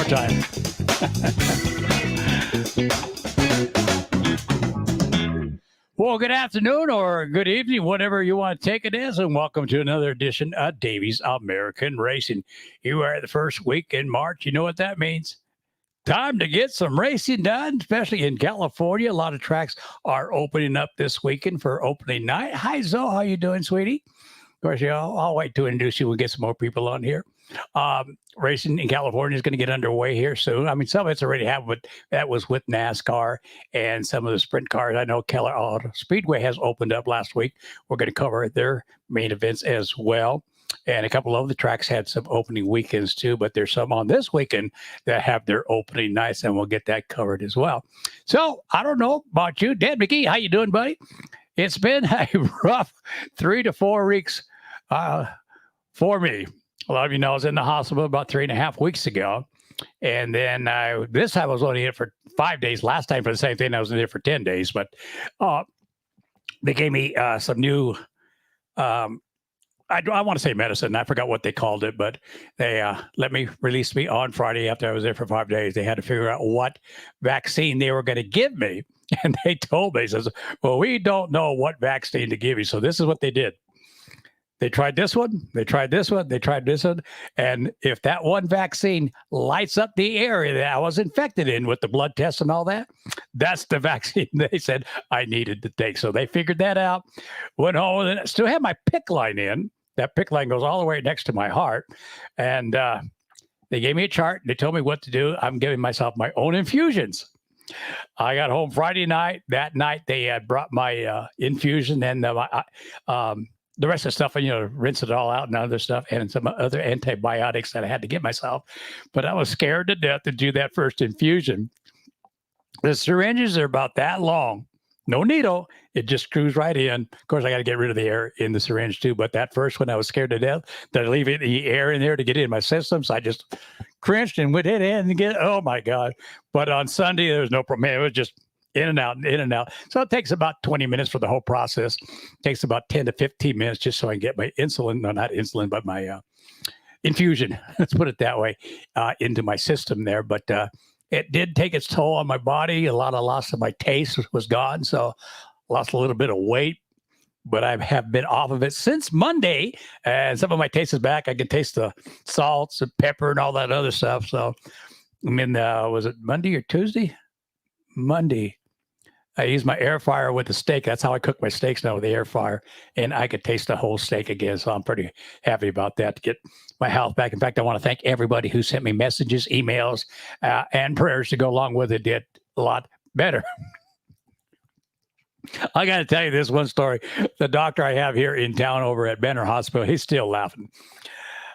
time. Well, good afternoon or good evening, whatever you want to take it as, and welcome to another edition of Davey's American Racing. You are the first week in March. You know what that means? Time to get some racing done, especially in California. A lot of tracks are opening up this weekend for opening night. Hi, Zoe. How you doing, sweetie? Of course, I'll wait to introduce you. We'll get some more people on here. Racing in California is going to get underway here soon. I mean, some of it's already happened, but that was with NASCAR and some of the sprint cars. I know Keller Auto Speedway has opened up last week. We're going to cover their main events as well. And a couple of the tracks had some opening weekends too, but there's some on this weekend that have their opening nights, and we'll get that covered as well. So I don't know about you, Dan McGee. How you doing, buddy? It's been a rough 3 to 4 weeks for me. A lot of you know I was in the hospital about 3.5 weeks ago. And then this time I was only in it for 5 days. Last time for the same thing, I was in there for 10 days. But they gave me some new, I want to say medicine. I forgot what they called it, but they released me on Friday after I was there for 5 days. They had to figure out what vaccine they were going to give me. And they told me, says, well, we don't know what vaccine to give you. So this is what they did. They tried this one, they tried this one, they tried this one. And if that one vaccine lights up the area that I was infected in with the blood tests and all that, that's the vaccine they said I needed to take. So they figured that out, went home, and still have my PICC line in. That PICC line goes all the way next to my heart. And they gave me a chart. They told me what to do. I'm giving myself my own infusions. I got home Friday night. That night, they had brought my infusion and the rest of the stuff, rinse it all out and other stuff, and some other antibiotics that I had to get myself. But I was scared to death to do that first infusion. The syringes are about that long. No needle. It just screws right in. Of course, I got to get rid of the air in the syringe too. But that first one, I was scared to death to leave the air in there to get in my system. So I just cringed and went in and get, oh my God. But on Sunday, there was no problem. Man, it was just in and out, in and out. So it takes about 20 minutes for the whole process. It takes about 10 to 15 minutes just so I can get my insulin, no, not insulin, but my infusion, let's put it that way, into my system there. But it did take its toll on my body. A lot of loss of my taste was gone. So lost a little bit of weight, but I have been off of it since Monday. And some of my taste is back. I can taste the salts and pepper and all that other stuff. So, I mean, was it Monday or Tuesday? Monday. I use my air fryer with the steak. That's how I cook my steaks now, with the air fryer. And I could taste the whole steak again. So I'm pretty happy about that to get my health back. In fact, I want to thank everybody who sent me messages, emails, and prayers to go along with it. Did a lot better. I got to tell you this one story. The doctor I have here in town over at Benner Hospital, he's still laughing.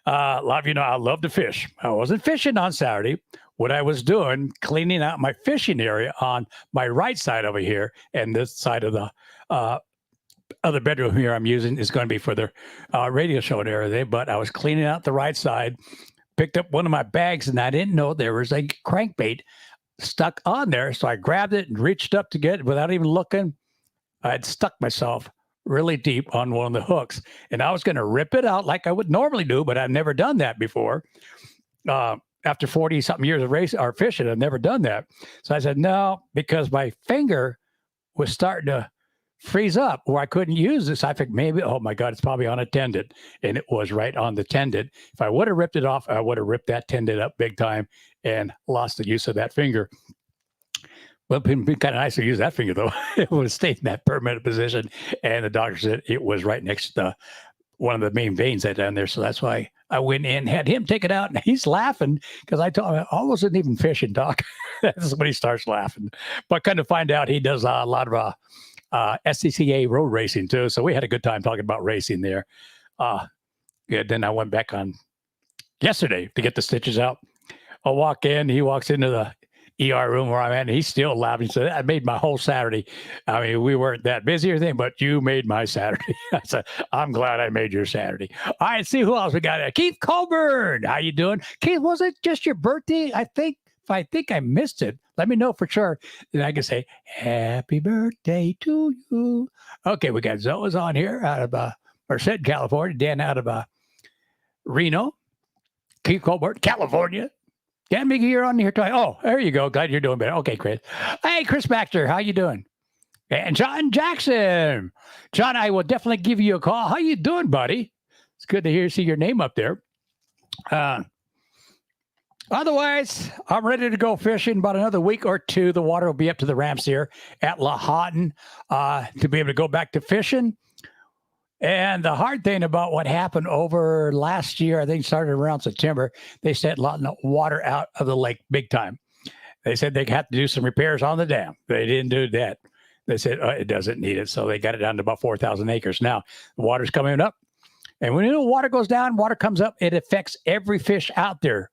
A lot of you know I love to fish. I wasn't fishing on Saturday. What I was doing, cleaning out my fishing area on my right side over here, and this side of the other bedroom here I'm using is going to be for the radio show and everything. But I was cleaning out the right side, picked up one of my bags, and I didn't know there was a crankbait stuck on there. So I grabbed it and reached up to get it without even looking. I had stuck myself really deep on one of the hooks, and I was going to rip it out like I would normally do, but I've never done that before. After 40 something years of racing or fishing, I've never done that. So I said, no, because my finger was starting to freeze up where I couldn't use this. I think maybe, oh my God, it's probably on a tendon. And it was right on the tendon. If I would have ripped it off, I would have ripped that tendon up big time and lost the use of that finger. Well, it'd been kind of nice to use that finger, though. It would have stayed in that permanent position. And the doctor said it was right next to one of the main veins that down there. So that's why I went in, had him take it out, and he's laughing because I told him I wasn't even fishing, Doc. That's when he starts laughing. But kind of find out he does a lot of SCCA road racing too. So we had a good time talking about racing there. Then I went back on yesterday to get the stitches out. I walk in, he walks into the ER room where I'm at, and he's still laughing. So I made my whole Saturday. I mean, we weren't that busy or anything, but you made my Saturday. I said, I'm glad I made your Saturday. All right, see who else we got. Keith Colburn. How you doing? Keith, was it just your birthday? If I think I missed it, let me know for sure. Then I can say, happy birthday to you. Okay, we got Zoe's on here out of Merced, California. Dan out of Reno. Keith Colburn, California. Ken McGee, you're on here. Oh, there you go. Glad you're doing better. Okay, Chris. Hey, Chris Baxter, how you doing? And John Jackson. John, I will definitely give you a call. How you doing, buddy? It's good to see your name up there. Otherwise, I'm ready to go fishing. About another week or two, the water will be up to the ramps here at Lahontan to be able to go back to fishing. And the hard thing about what happened over last year, I think started around September, they sent a lot of water out of the lake big time. They said they had to do some repairs on the dam. They didn't do that. They said it doesn't need it. So they got it down to about 4,000 acres. Now, the water's coming up. And when water goes down, water comes up, it affects every fish out there.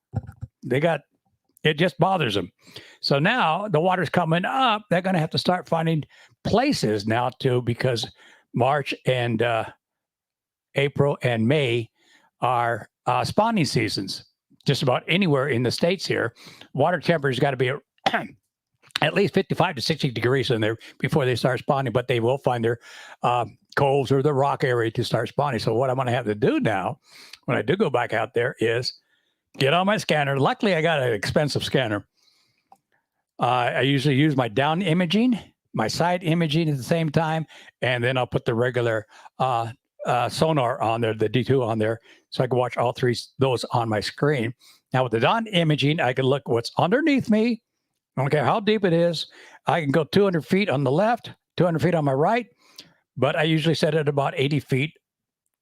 It just bothers them. So now the water's coming up. They're going to have to start finding places now too, because March and April and May are spawning seasons. Just about anywhere in the States here, water temperature's got to be at least 55 to 60 degrees in there before they start spawning, but they will find their coves or the rock area to start spawning. So what I'm going to have to do now, when I do go back out there, is get on my scanner. Luckily, I got an expensive scanner. I usually use my down imaging, my side imaging at the same time, and then I'll put the regular sonar on there, the D2 on there, so I can watch all three those on my screen. Now with the down imaging, I can look what's underneath me. I don't care how deep it is. I can go 200 feet on the left, 200 feet on my right, but I usually set it about 80 feet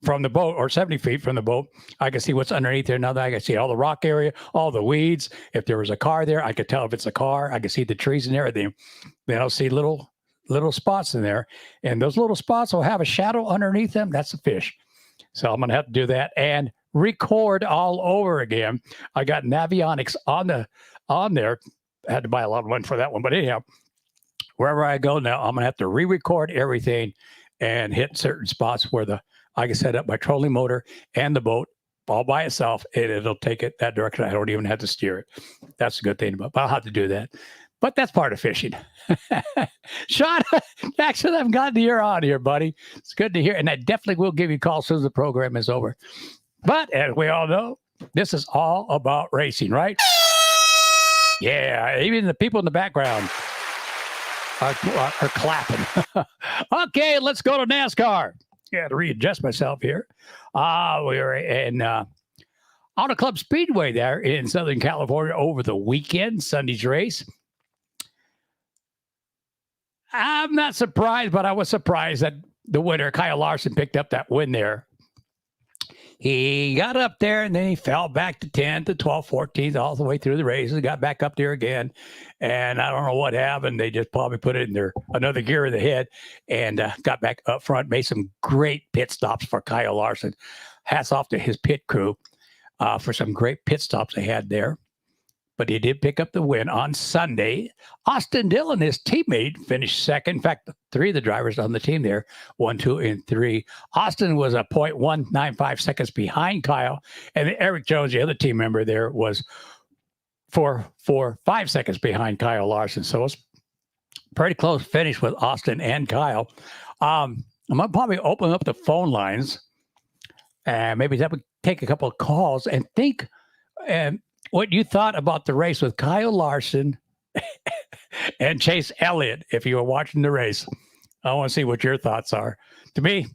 from the boat or 70 feet from the boat. I can see what's underneath there. Now that I can see all the rock area, all the weeds. If there was a car there, I could tell if it's a car. I can see the trees and everything. Then I'll see little spots in there. And those little spots will have a shadow underneath them. That's a fish. So I'm going to have to do that and record all over again. I got Navionics on there. I had to buy a lot of one for that one. But anyhow, wherever I go now, I'm going to have to re-record everything and hit certain spots where I can set up my trolling motor and the boat all by itself, and it'll take it that direction. I don't even have to steer it. That's a good thing about it. I'll have to do that. But that's part of fishing. Sean Jackson, I'm glad that you're on here, buddy. It's good to hear. And I definitely will give you a call as soon as the program is over. But as we all know, this is all about racing, right? Yeah, even the people in the background are clapping. Okay, let's go to NASCAR. Yeah, to readjust myself here. We were in Auto Club Speedway there in Southern California over the weekend, Sunday's race. I'm not surprised, but I was surprised that the winner, Kyle Larson, picked up that win there. He got up there, and then he fell back to 10th, to 12th, 14th, all the way through the races. Got back up there again, and I don't know what happened. They just probably put it in their another gear in the head and got back up front, made some great pit stops for Kyle Larson. Hats off to his pit crew for some great pit stops they had there. But he did pick up the win on Sunday. Austin Dillon, his teammate, finished second. In fact, three of the drivers on the team there, 1, 2, and 3. Austin was a 0.195 seconds behind Kyle. And Eric Jones, the other team member there, was 5 seconds behind Kyle Larson. So it's pretty close finish with Austin and Kyle. I'm going to probably open up the phone lines and maybe take a couple of calls and think what you thought about the race with Kyle Larson and Chase Elliott if you were watching the race. I want to see what your thoughts are. To me,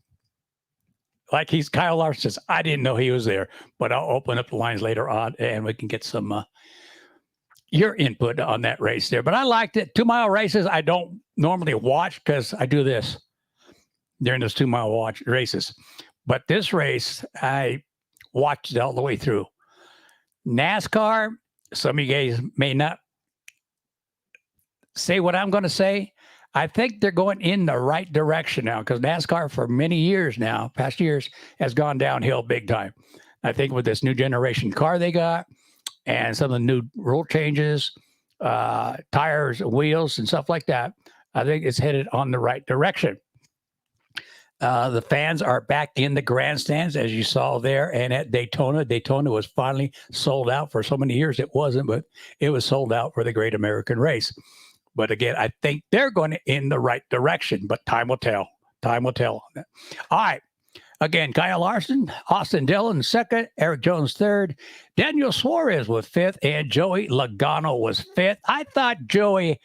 like Kyle Larson says, I didn't know he was there, but I'll open up the lines later on and we can get some your input on that race there. But I liked it. 2-mile races I don't normally watch because I do this during those 2-mile races. But this race, I watched it all the way through. NASCAR, some of you guys may not say what I'm going to say. I think they're going in the right direction now because NASCAR for many years now, past years, has gone downhill big time. I think with this new generation car they got and some of the new rule changes, tires, wheels, and stuff like that, I think it's headed on the right direction. The fans are back in the grandstands, as you saw there, and at Daytona. Daytona was finally sold out. For so many years it wasn't, but it was sold out for the Great American Race. But again, I think they're going in the right direction, but time will tell. Time will tell on that. All right. Again, Kyle Larson, Austin Dillon second, Eric Jones third, Daniel Suarez was fifth, and Joey Logano was fifth. I thought Joey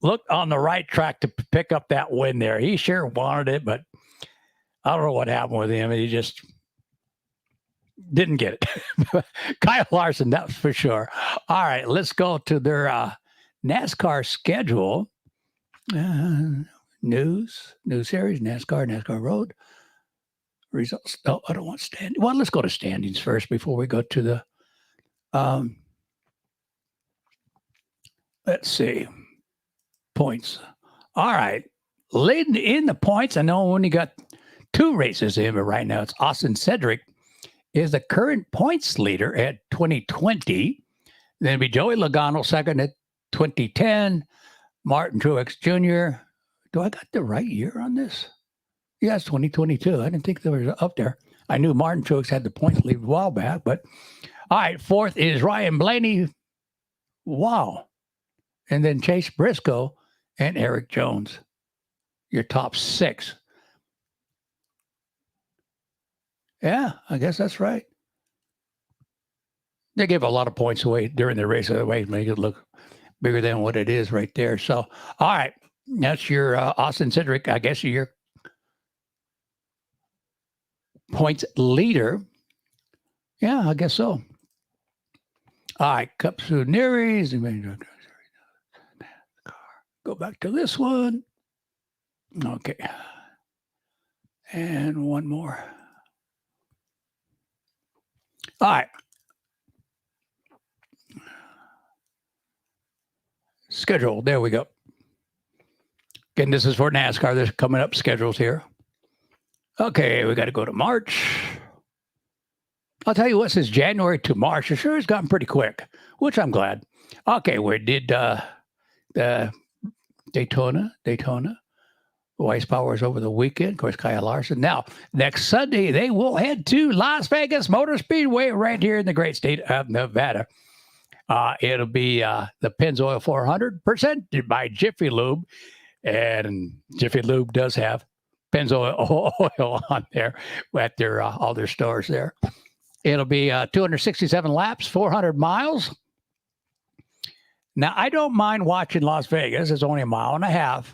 looked on the right track to pick up that win there. He sure wanted it, but I don't know what happened with him. He just didn't get it. Kyle Larson, that's for sure. All right, let's go to their NASCAR schedule. News series, NASCAR Road. Results. Oh, I don't want standings. Well, let's go to standings first before we go to the, let's see, points. All right. Leading in the points, I know only got 2 races in, but right now it's Austin Cedric is the current points leader at 2020. Then it'd be Joey Logano second at 2010. Martin Truex Jr. Do I got the right year on this? Yeah, it's 2022. I didn't think they were up there. I knew Martin Truex had the points lead a while back, but all right. Fourth is Ryan Blaney. Wow. And then Chase Briscoe and Eric Jones. Your top 6. Yeah, I guess that's right. They gave a lot of points away during the race, otherwise make it look bigger than what it is right there. So, all right. That's your Austin Cedric, I guess your points leader. Yeah, I guess so. All right, Cup Series. Go back to this one. Okay. And one more. All right. Schedule. There we go. Again, this is for NASCAR. There's coming up schedules here. Okay, we got to go to March. I'll tell you what, since January to March, it sure has gotten pretty quick, which I'm glad. Okay, we did the Daytona. Weiss Powers over the weekend. Of course, Kyle Larson. Now, next Sunday, they will head to Las Vegas Motor Speedway right here in the great state of Nevada. It'll be the Pennzoil 400 presented by Jiffy Lube. And Jiffy Lube does have Pennzoil oil on there at their all their stores there. It'll be 267 laps, 400 miles. Now, I don't mind watching Las Vegas. It's only a mile and a half.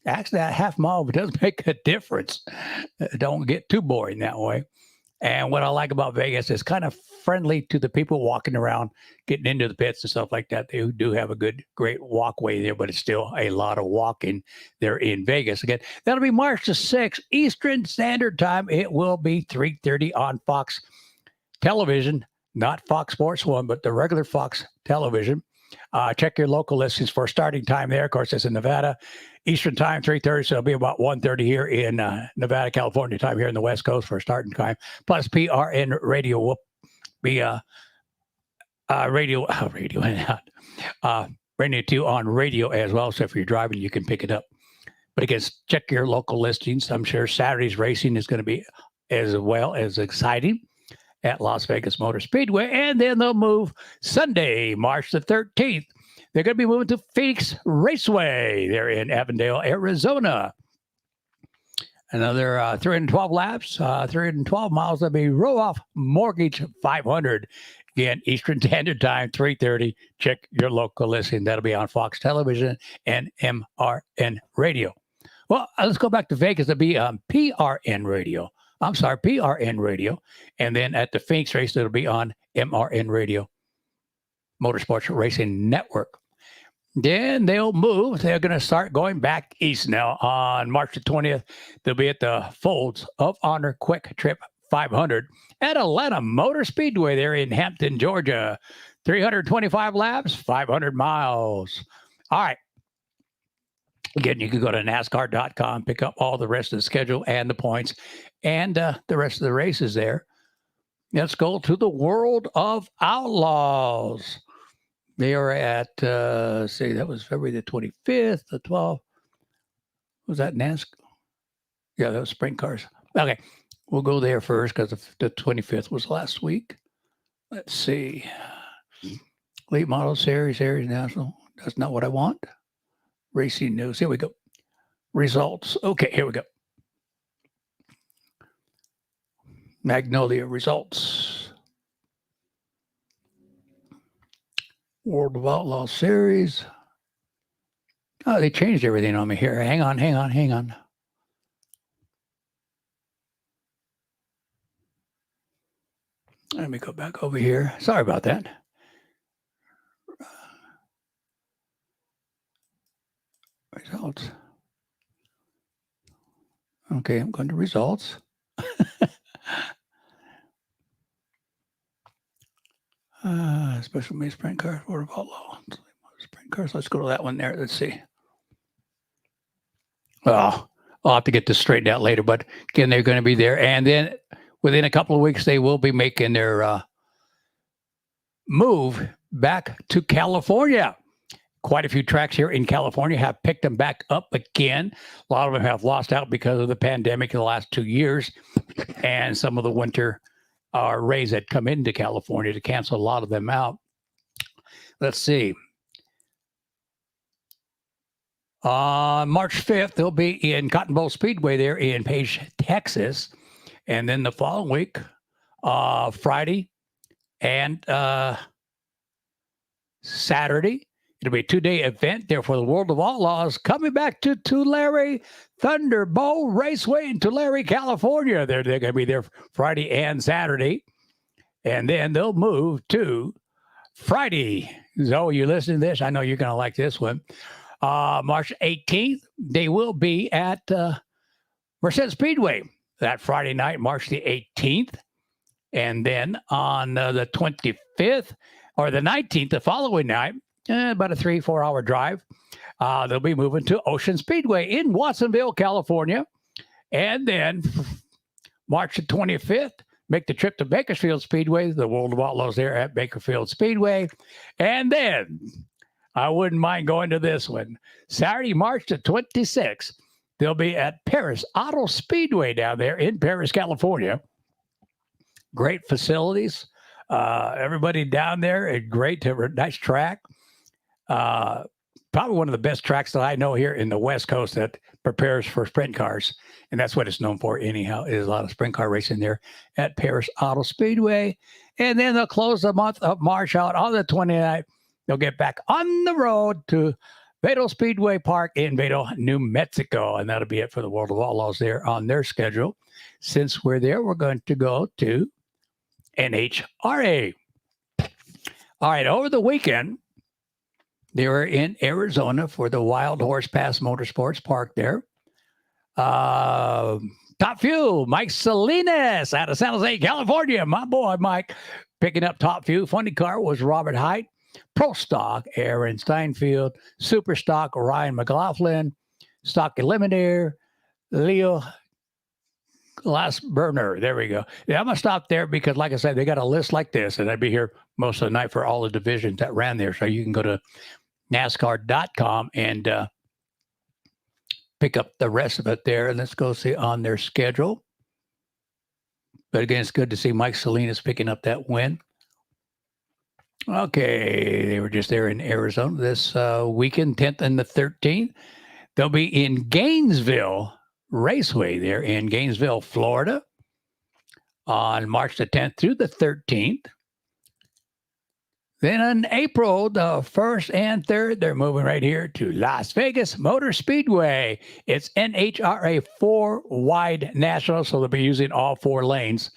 Actually, that half mile does make a difference. Don't get too boring that way. And what I like about Vegas is kind of friendly to the people walking around, getting into the pits and stuff like that. They do have a great walkway there, but it's still a lot of walking there in Vegas. Again, that'll be March the 6th, Eastern Standard Time. It will be 3:30 on Fox Television, not Fox Sports 1, but the regular Fox Television. Check your local listings for starting time there. Of course, it's in Nevada. Eastern time, 3:30, so it'll be about 1:30 here in Nevada, California time here in the West Coast for starting time. Plus, PRN radio will be radio 2 on radio as well. So if you're driving, you can pick it up. But again, check your local listings. I'm sure Saturday's racing is going to be as well as exciting at Las Vegas Motor Speedway. And then they'll move Sunday, March the 13th. They're going to be moving to Phoenix Raceway. They're in Avondale, Arizona. Another 312 laps, 312 miles. That'll be Roll-Off Mortgage 500. Again, Eastern Standard Time, 3:30. Check your local listing. That'll be on Fox Television and MRN Radio. Well, let's go back to Vegas. It'll be on PRN Radio. PRN Radio. And then at the Phoenix race, it'll be on MRN Radio, Motorsports Racing Network. Then they'll move. They're going to start going back east now. On March the 20th, they'll be at the Folds of Honor Quick Trip 500 at Atlanta Motor Speedway there in Hampton, Georgia. 325 laps, 500 miles. All right. Again, you can go to NASCAR.com, pick up all the rest of the schedule and the points and the rest of the races there. Let's go to the World of Outlaws. They are at, that was February the 25th, the 12th. Was that NASCAR? Yeah, that was sprint cars. Okay, we'll go there first because the 25th was last week. Let's see. Late Model Series National. That's not what I want. Racing news. Here we go. Results. Okay, here we go. Magnolia results. World of Outlaw Series. Oh, they changed everything on me here. Hang on. Let me go back over here. Sorry about that. Results. Okay, I'm going to results. Special May Sprint Cars, World of Outlaw. Sprint Cars, let's go to that one there. Let's see. Well, I'll have to get this straightened out later, but again, they're going to be there. And then within a couple of weeks, they will be making their move back to California. Quite a few tracks here in California have picked them back up again. A lot of them have lost out because of the pandemic in the last 2 years. And some of the winter rays that come into California to cancel a lot of them out. Let's see. On March 5th, they'll be in Cotton Bowl Speedway there in Page, Texas. And then the following week, Friday and Saturday, it'll be a 2-day event there for the World of Outlaws coming back to Tulare Thunderbolt Raceway in Tulare, California. They're going to be there Friday and Saturday. And then they'll move to Friday. So you listening to this, I know you're going to like this one. March 18th, they will be at Merced Speedway that Friday night, March the 18th. And then on the 25th or the 19th, the following night, about a 3-4 hour drive, they'll be moving to Ocean Speedway in Watsonville, California. And then March the 25th, make the trip to Bakersfield Speedway, the World of Outlaws there at Bakersfield Speedway. And then I wouldn't mind going to this one. Saturday, March the 26th, they'll be at Paris Auto Speedway down there in Paris, California. Great facilities. Everybody down there, a great, nice track. Probably one of the best tracks that I know here in the West Coast that prepares for sprint cars. And that's what it's known for anyhow, is a lot of sprint car racing there at Paris Auto Speedway. And then they'll close the month of March out on the 29th. They'll get back on the road to Vado Speedway Park in Vado, New Mexico. And that'll be it for the World of Outlaws there on their schedule. Since we're there, we're going to go to NHRA. All right, over the weekend, they were in Arizona for the Wild Horse Pass Motorsports Park there. Top Fuel, Mike Salinas out of San Jose, California. My boy, Mike, picking up Top Fuel. Funny car was Robert Height. Pro Stock, Aaron Steinfeld. Super Stock, Ryan McLaughlin. Stock Eliminator, Leo Glassburner. There we go. Yeah, I'm going to stop there because, like I said, they got a list like this, and I'd be here most of the night for all the divisions that ran there. So you can go to NASCAR.com and pick up the rest of it there. And let's go see on their schedule. But again, it's good to see Mike Salinas picking up that win. Okay, they were just there in Arizona this weekend, 10th and the 13th. They'll be in Gainesville Raceway there in Gainesville, Florida on March the 10th through the 13th. Then on April the 1st and 3rd, they're moving right here to Las Vegas Motor Speedway. It's NHRA 4-wide national, so they'll be using all 4 lanes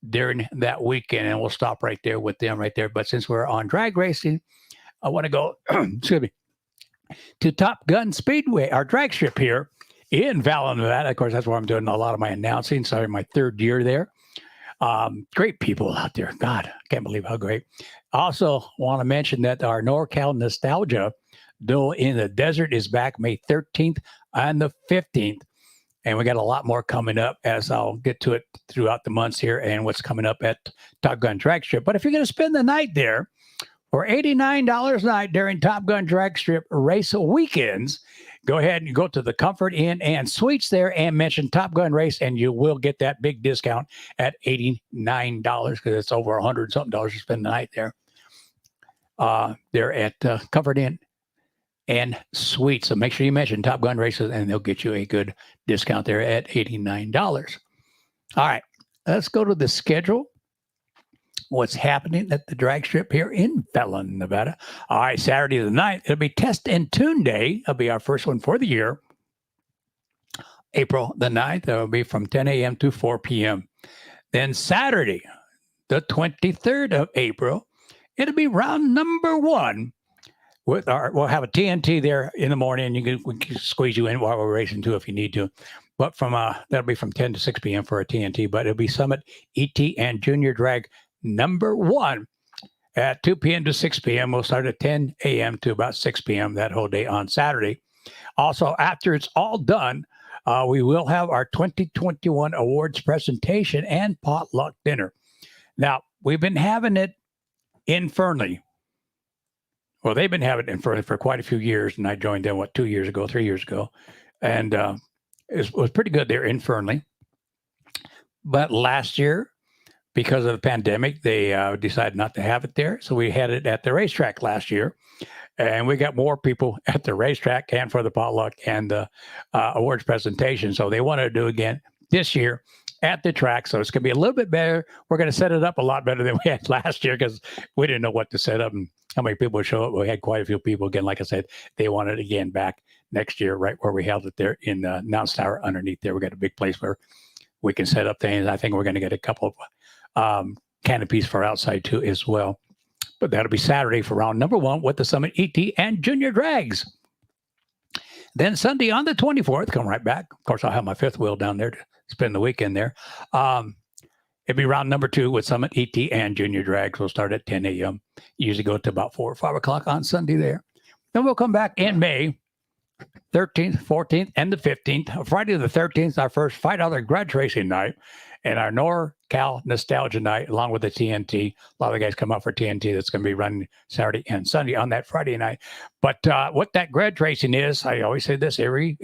during that weekend, and we'll stop right there with them right there. But since we're on drag racing, I want to go excuse me, to Top Gun Speedway, our drag strip here in Valin, Nevada. Of course, that's where I'm doing a lot of my announcing. Sorry, my 3rd year there. Great people out there. God, I can't believe how great. Also want to mention that our NorCal Nostalgia Duel in the Desert is back May 13th and the 15th. And we got a lot more coming up, as I'll get to it throughout the months here and what's coming up at Top Gun Drag Strip. But if you're going to spend the night there for $89 a night during Top Gun Drag Strip race weekends, go ahead and go to the Comfort Inn and Suites there and mention Top Gun Race, and you will get that big discount at $89 because it's over $100 something to spend the night there. They're at Comfort Inn and Suites. So make sure you mention Top Gun Races, and they'll get you a good discount there at $89. All right. let's go to the schedule. What's happening at the drag strip here in Fallon, Nevada. All right, Saturday the 9th, it'll be Test and Tune Day. It'll be our first one for the year. April the 9th, it'll be from 10 a.m. to 4 p.m. Then Saturday, the 23rd of April, it'll be round number 1. We'll have a TNT there in the morning. We can squeeze you in while we're racing too if you need to. But that'll be from 10 to 6 p.m. for a TNT. But it'll be Summit, ET, and Junior Drag number 1 at 2 p.m. to 6 p.m. We'll start at 10 a.m. to about 6 p.m. that whole day on Saturday. Also, after it's all done, we will have our 2021 awards presentation and potluck dinner. Now, we've been having it in Fernley. Well, they've been having it in Fernley for quite a few years, and I joined them, 3 years ago. And it was pretty good there in Fernley. But last year, because of the pandemic, they decided not to have it there. So we had it at the racetrack last year. And we got more people at the racetrack and for the potluck and the awards presentation. So they wanted to do again this year at the track. So it's going to be a little bit better. We're going to set it up a lot better than we had last year because we didn't know what to set up and how many people would show up. We had quite a few people. Again, like I said, they wanted it again back next year, right where we held it there in the Announce Tower underneath there. We got a big place where we can set up things. I think we're going to get a couple of canopies for outside too as well. But that'll be Saturday for round number 1 with the Summit, ET, and Junior Drags. Then Sunday on the 24th, come right back. Of course, I'll have my fifth wheel down there to spend the weekend there. It'll be round number 2 with Summit, ET, and Junior Drags. We'll start at 10 a.m. Usually go to about 4 or 5 o'clock on Sunday there. Then we'll come back in May, 13th, 14th, and the 15th. Friday the 13th, our first $5 grudge racing night. And our NorCal Nostalgia Night, along with the TNT. A lot of the guys come out for TNT. That's going to be running Saturday and Sunday on that Friday night. But what that grudge racing is, I always say this every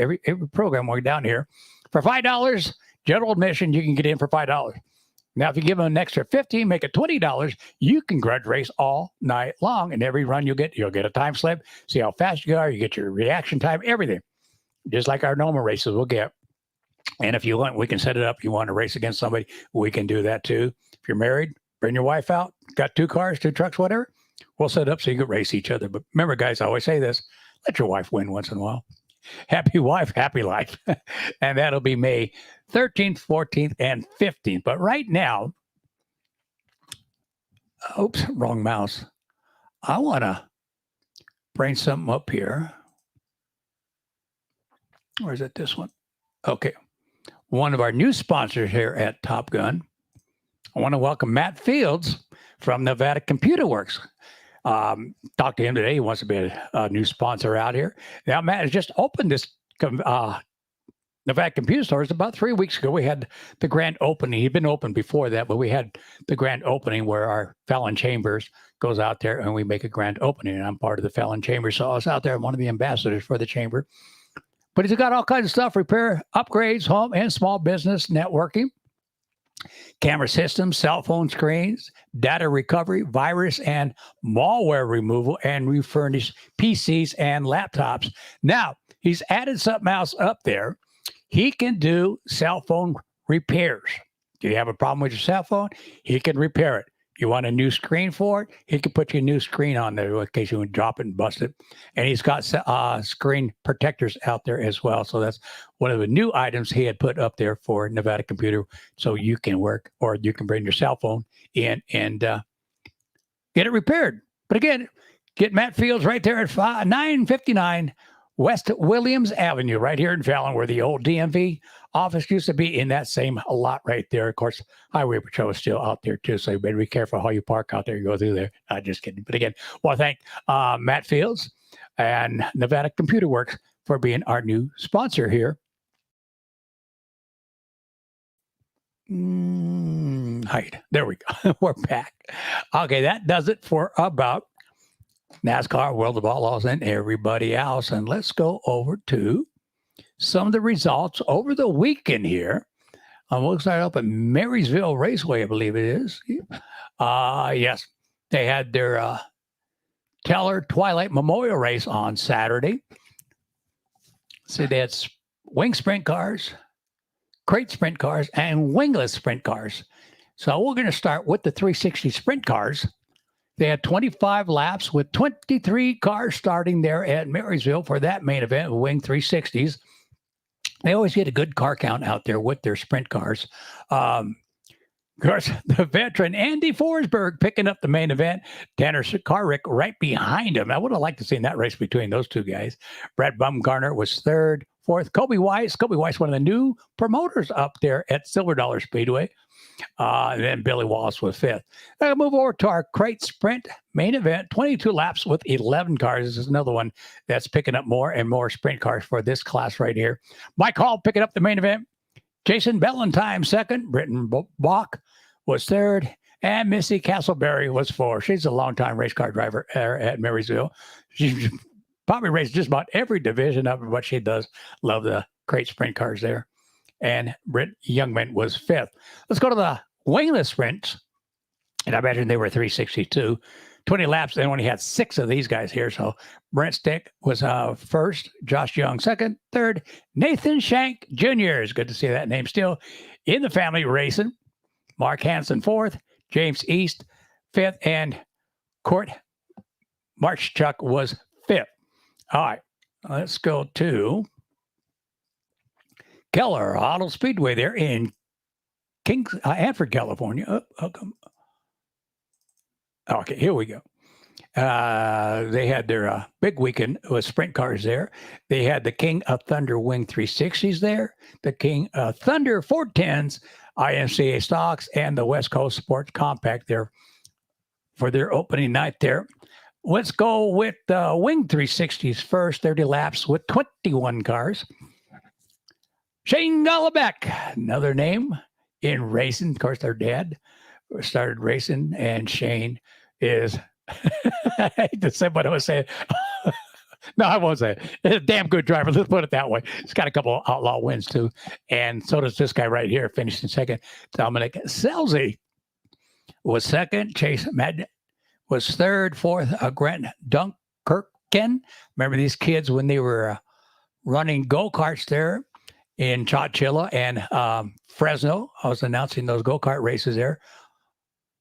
program we're down here. For $5, general admission, you can get in for $5. Now, if you give them an extra $15, make it $20, you can grudge race all night long. And every run you'll get a time slip, see how fast you are, you get your reaction time, everything. Just like our normal races we'll get. And if you want, we can set it up. You want to race against somebody, we can do that too. If you're married, bring your wife out, got 2 cars, 2 trucks, whatever, we'll set it up so you can race each other. But remember, guys, I always say this, let your wife win once in a while. Happy wife, happy life. And that'll be May 13th, 14th, and 15th. But right now, oops, wrong mouse. I want to bring something up here. Or is it this one? Okay. One of our new sponsors here at Top Gun. I want to welcome Matt Fields from Nevada Computer Works. Talked to him today. He wants to be a new sponsor out here. Now, Matt has just opened this Nevada Computer Stores about 3 weeks ago. We had the grand opening. He'd been open before that, but we had the grand opening where our Fallon Chambers goes out there and we make a grand opening. And I'm part of the Fallon Chamber. So I was out there. I'm one of the ambassadors for the chamber. But he's got all kinds of stuff, repair, upgrades, home and small business networking, camera systems, cell phone screens, data recovery, virus and malware removal, and refurnish PCs and laptops. Now, he's added something else up there. He can do cell phone repairs. Do you have a problem with your cell phone? He can repair it. You want a new screen for it? He can put you a new screen on there in case you would drop it and bust it. And he's got screen protectors out there as well. So that's one of the new items he had put up there for Nevada Computer. So you can work or you can bring your cell phone in and get it repaired. But again, get Matt Fields right there at 959 West Williams Avenue, right here in Fallon, where the old DMV office used to be, in that same lot right there. Of course, Highway Patrol is still out there too, so you better be careful how you park out there. You go through there. Just kidding. But again, well, thank Matt Fields and Nevada Computer Works for being our new sponsor here. Hide. There we go. We're back. Okay, that does it for about NASCAR, World of Outlaws, and everybody else. And let's go over to some of the results over the weekend here. We'll start up at Marysville Raceway, I believe it is. Yes, they had their Teller Twilight Memorial Race on Saturday. So they had wing sprint cars, crate sprint cars and wingless sprint cars. So we're going to start with the 360 sprint cars. They had 25 laps with 23 cars starting there at Marysville for that main event, Wing 360s. They always get a good car count out there with their sprint cars. Of course, the veteran Andy Forsberg picking up the main event. Tanner Shakarick right behind him. I would have liked to see that race between those two guys. Brad Bumgarner was third. Fourth, Kobe Weiss. Kobe Weiss, one of the new promoters up there at Silver Dollar Speedway. And then Billy Wallace was fifth. Now move over to our crate sprint main event. 22 laps with 11 cars. This is another one that's picking up more and more sprint cars for this class right here. Mike Hall picking up the main event. Jason Bellantime second. Britton Bach was third. And Missy Castleberry was fourth. She's a longtime race car driver at Marysville. She probably raced just about every division of what she does. Love the crate sprint cars there. And Britt Youngman was fifth. Let's go to the wingless sprints. And I imagine they were 362. 20 laps. They only had 6 of these guys here. So Brent Stick was first. Josh Young second. Third, Nathan Shank Jr. It's good to see that name still in the family racing. Mark Hansen fourth. James East fifth. And Court Marchchuck was fifth. All right. Let's go to Keller Auto Speedway there in Hanford, California. Okay, here we go. They had their big weekend with sprint cars there. They had the King of Thunder Wing 360s there, the King of Thunder 410s, IMCA stocks, and the West Coast Sports Compact there for their opening night there. Let's go with the Wing 360s first, 30 laps with 21 cars. Shane Golobeck, another name in racing. Of course, their dad started racing, and Shane is, I hate to say what I was saying. No, I won't say it. He's a damn good driver. Let's put it that way. He's got a couple of outlaw wins, too. And so does this guy right here, finished in second. Dominic Selzy was second. Chase Madden was third. Fourth, Grant Dunkerkin. Remember these kids when they were running go-karts there in Chowchilla and Fresno. I was announcing those go-kart races there.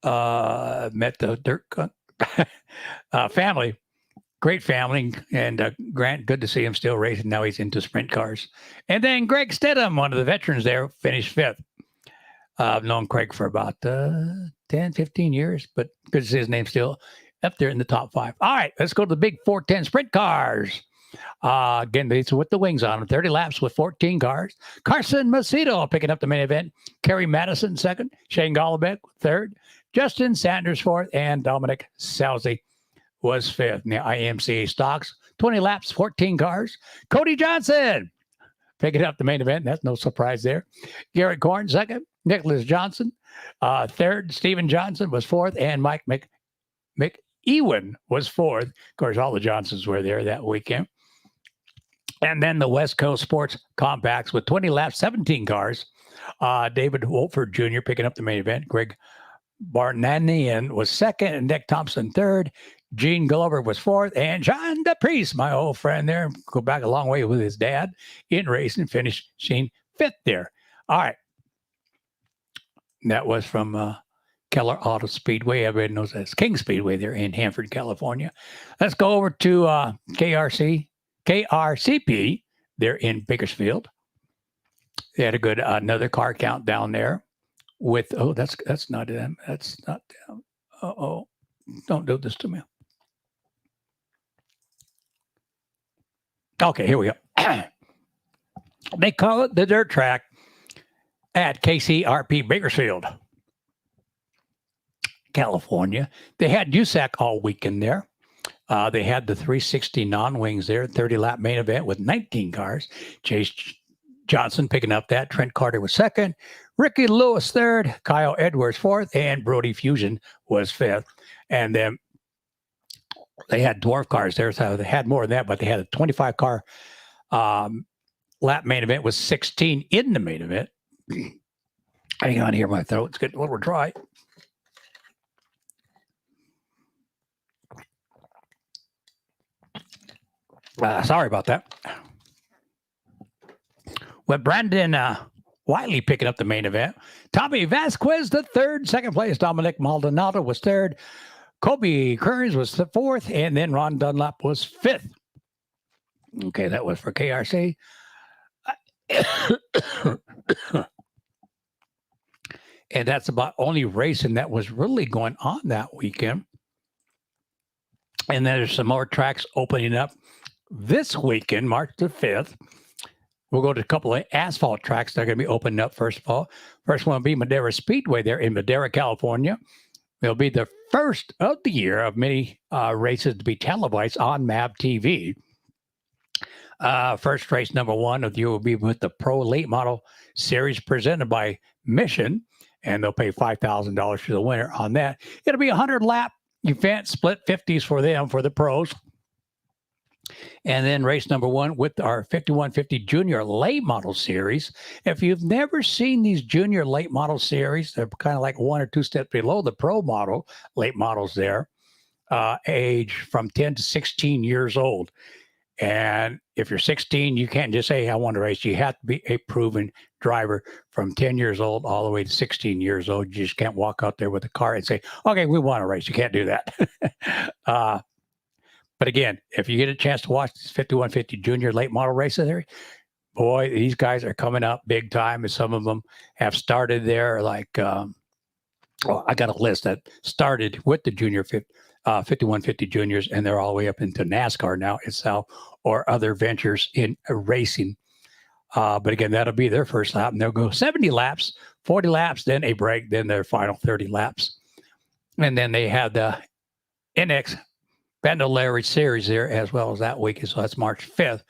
Met the Dirt family. Great family. And Grant, good to see him still racing. Now he's into sprint cars. And then Greg Stedham, one of the veterans there, finished fifth. I've known Craig for about 10, 15 years, but good to see his name still up there in the top 5. All right, let's go to the big 410 sprint cars. Again, these with the wings on them. 30 laps with 14 cars. Carson Macedo picking up the main event. Kerry Madison second. Shane Golobeck third. Justin Sanders fourth. And Dominic Salzy was fifth. In the IMCA stocks, 20 laps, 14 cars. Cody Johnson picking up the main event. That's no surprise there. Garrett Korn second. Nicholas Johnson third. Stephen Johnson was fourth. And Mike McEwen was fourth. Of course, all the Johnsons were there that weekend. And then the West Coast Sports Compacts with 20 laps, 17 cars. David Wolford Jr. picking up the main event. Greg Barnanian was second, and Nick Thompson third. Gene Glover was fourth, and John DePriest, my old friend there, go back a long way with his dad in racing, finishing fifth there. All right. That was from Keller Auto Speedway. Everybody knows that's King Speedway there in Hanford, California. Let's go over to KRCP there in Bakersfield. They had a good another car count down there with that's not them. That's not them. Don't do this to me. Okay, here we go. They call it the dirt track at KCRP Bakersfield, California. They had USAC all weekend there. They had the 360 non-wings there, 30-lap main event with 19 cars. Chase Johnson picking up that. Trent Carter was second. Ricky Lewis third. Kyle Edwards fourth. And Brody Fusion was fifth. And then they had dwarf cars there. So they had more than that, but they had a 25-car lap main event with 16 in the main event. Hang on here, my throat's getting a little dry. Sorry about that. With Brandon Wiley picking up the main event. Tommy Vasquez, the third. Second place, Dominic Maldonado was third. Kobe Kearns was the fourth. And then Ron Dunlap was fifth. Okay, that was for KRC. And that's about only racing that was really going on that weekend. And then there's some more tracks opening up this weekend, March the 5th. We'll go to a couple of asphalt tracks that are going to be opening up, first of all. First one will be Madera Speedway there in Madera, California. It'll be the first of the year of many races to be televised on MAB TV. First race number one of the year will be with the Pro Late Model Series presented by Mission, and they'll pay $5,000 to the winner on that. It'll be a 100-lap event, split 50s for them, for the pros. And then race number one with our 5150 Junior Late Model Series. If you've never seen these Junior Late Model Series, they're kind of like one or two steps below the Pro Model late models there, age from 10 to 16 years old. And if you're 16, you can't just say, hey, I want to race. You have to be a proven driver from 10 years old all the way to 16 years old. You just can't walk out there with a car and say, okay, we want to race. You can't do that. But again, if you get a chance to watch this 5150 Junior Late Model races there, boy, these guys are coming up big time. And some of them have started there. Like, I got a list that started with the Junior 5150 Juniors, and they're all the way up into NASCAR now itself or other ventures in racing. But again, that'll be their first lap, and they'll go 70 laps, 40 laps, then a break, then their final 30 laps. And then they have the NX Bandolera Series there as well as that week. So that's March 5th.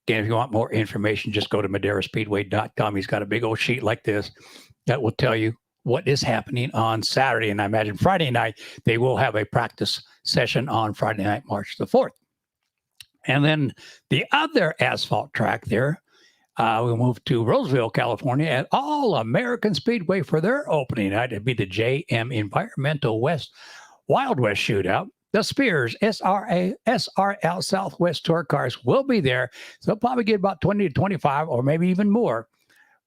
Again, if you want more information, just go to maderaspeedway.com. He's got a big old sheet like this that will tell you what is happening on Saturday. And I imagine Friday night, they will have a practice session on Friday night, March the 4th. And then the other asphalt track there, we'll move to Roseville, California at All American Speedway for their opening night. It'd be the JM Environmental West Wild West Shootout. The Spears SRL Southwest Tour cars will be there. So they'll probably get about 20 to 25 or maybe even more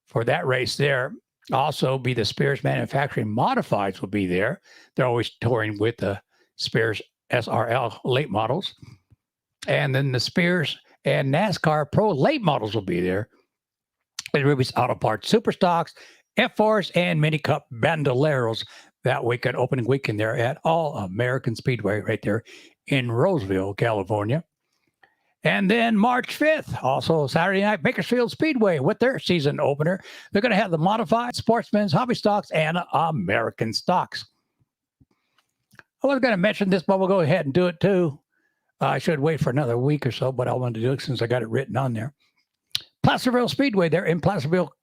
for that race there. Also be the Spears Manufacturing Modifieds will be there. They're always touring with the Spears SRL late models. And then the Spears and NASCAR Pro late models will be there. And Ruby's Auto Parts Super Stocks, F4s, and Mini Cup Bandoleros that weekend, opening weekend there at All American Speedway right there in Roseville, California. And then March 5th, also Saturday night, Bakersfield Speedway with their season opener. They're going to have the modified Sportsman's Hobby Stocks and American Stocks. I was going to mention this, but we'll go ahead and do it too. I should wait for another week or so, but I wanted to do it since I got it written on there. Placerville Speedway there in Placerville,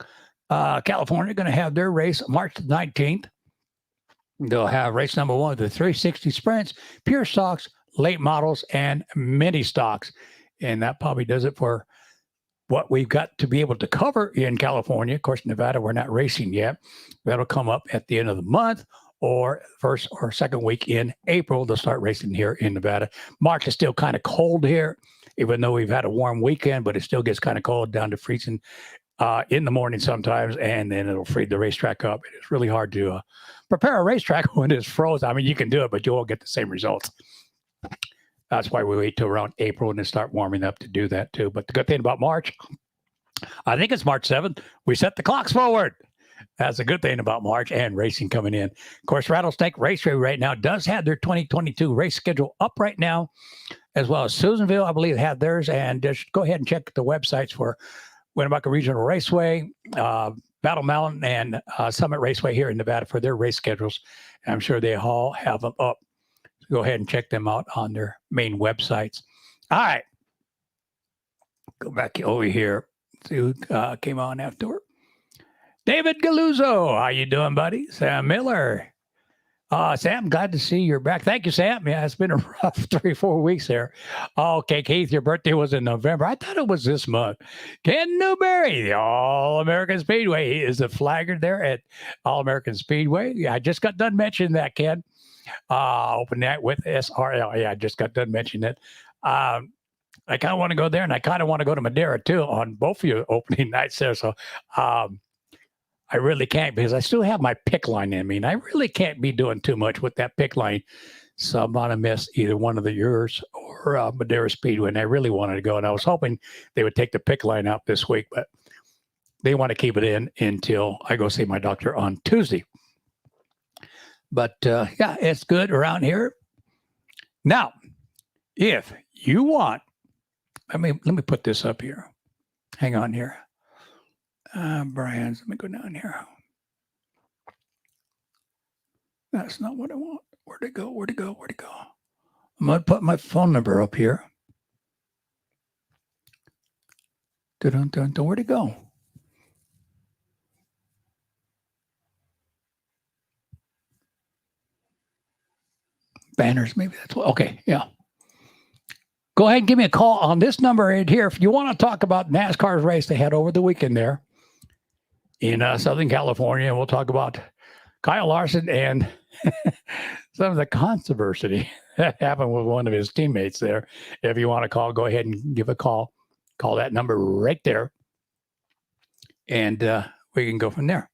California, going to have their race March 19th. They'll have race number one, the 360 Sprints, Pure Stocks, Late Models, and Mini Stocks. And that probably does it for what we've got to be able to cover in California. Of course, Nevada, we're not racing yet. That'll come up at the end of the month or first or second week in April. They'll start racing here in Nevada. March is still kind of cold here, even though we've had a warm weekend, but it still gets kind of cold down to freezing in the morning sometimes, and then it'll free the racetrack up. It's really hard to prepare a racetrack when it's frozen. I mean, you can do it, but you won't get the same results. That's why we wait till around April and then start warming up to do that too. But the good thing about March, I think it's March 7th, we set the clocks forward. That's a good thing about March and racing coming in. Of course, Rattlesnake Raceway right now does have their 2022 race schedule up right now, as well as Susanville, I believe, have theirs. And just go ahead and check the websites for Winnebago Regional Raceway, Battle Mountain, and Summit Raceway here in Nevada for their race schedules. And I'm sure they all have them up. So go ahead and check them out on their main websites. All right. Go back over here. See who came on after. David Galuzzo. How you doing, buddy? Sam Miller. Sam, glad to see you're back. Thank you, Sam. Yeah, it's been a rough 3-4 weeks there. Okay, Keith, your birthday was in November. I thought it was this month. Ken Newberry, the All-American Speedway. He is the flagger there at All-American Speedway. Yeah, I just got done mentioning that, Ken. Open night with SRL. Yeah, I just got done mentioning it. I kind of want to go there, and I kind of want to go to Madera, too, on both of your opening nights there. So I really can't because I still have my pick line in me, and I really can't be doing too much with that pick line. So I'm going to miss either one of the yours or Madera Speedway, and I really wanted to go, and I was hoping they would take the pick line out this week, but they want to keep it in until I go see my doctor on Tuesday. But yeah, it's good around here. Now, if you want, let me put this up here. Hang on here. Brian's, let me go down here. That's not what I want. Where'd it go? Where'd it go? Where'd it go? I'm going to put my phone number up here. Dun, dun, dun. Where'd it go? Banners, maybe that's what. Okay, yeah. Go ahead and give me a call on this number right here. If you want to talk about NASCAR's race they had over the weekend there in Southern California, we'll talk about Kyle Larson and some of the controversy that happened with one of his teammates there. If you want to call, go ahead and give a call. Call that number right there, and we can go from there.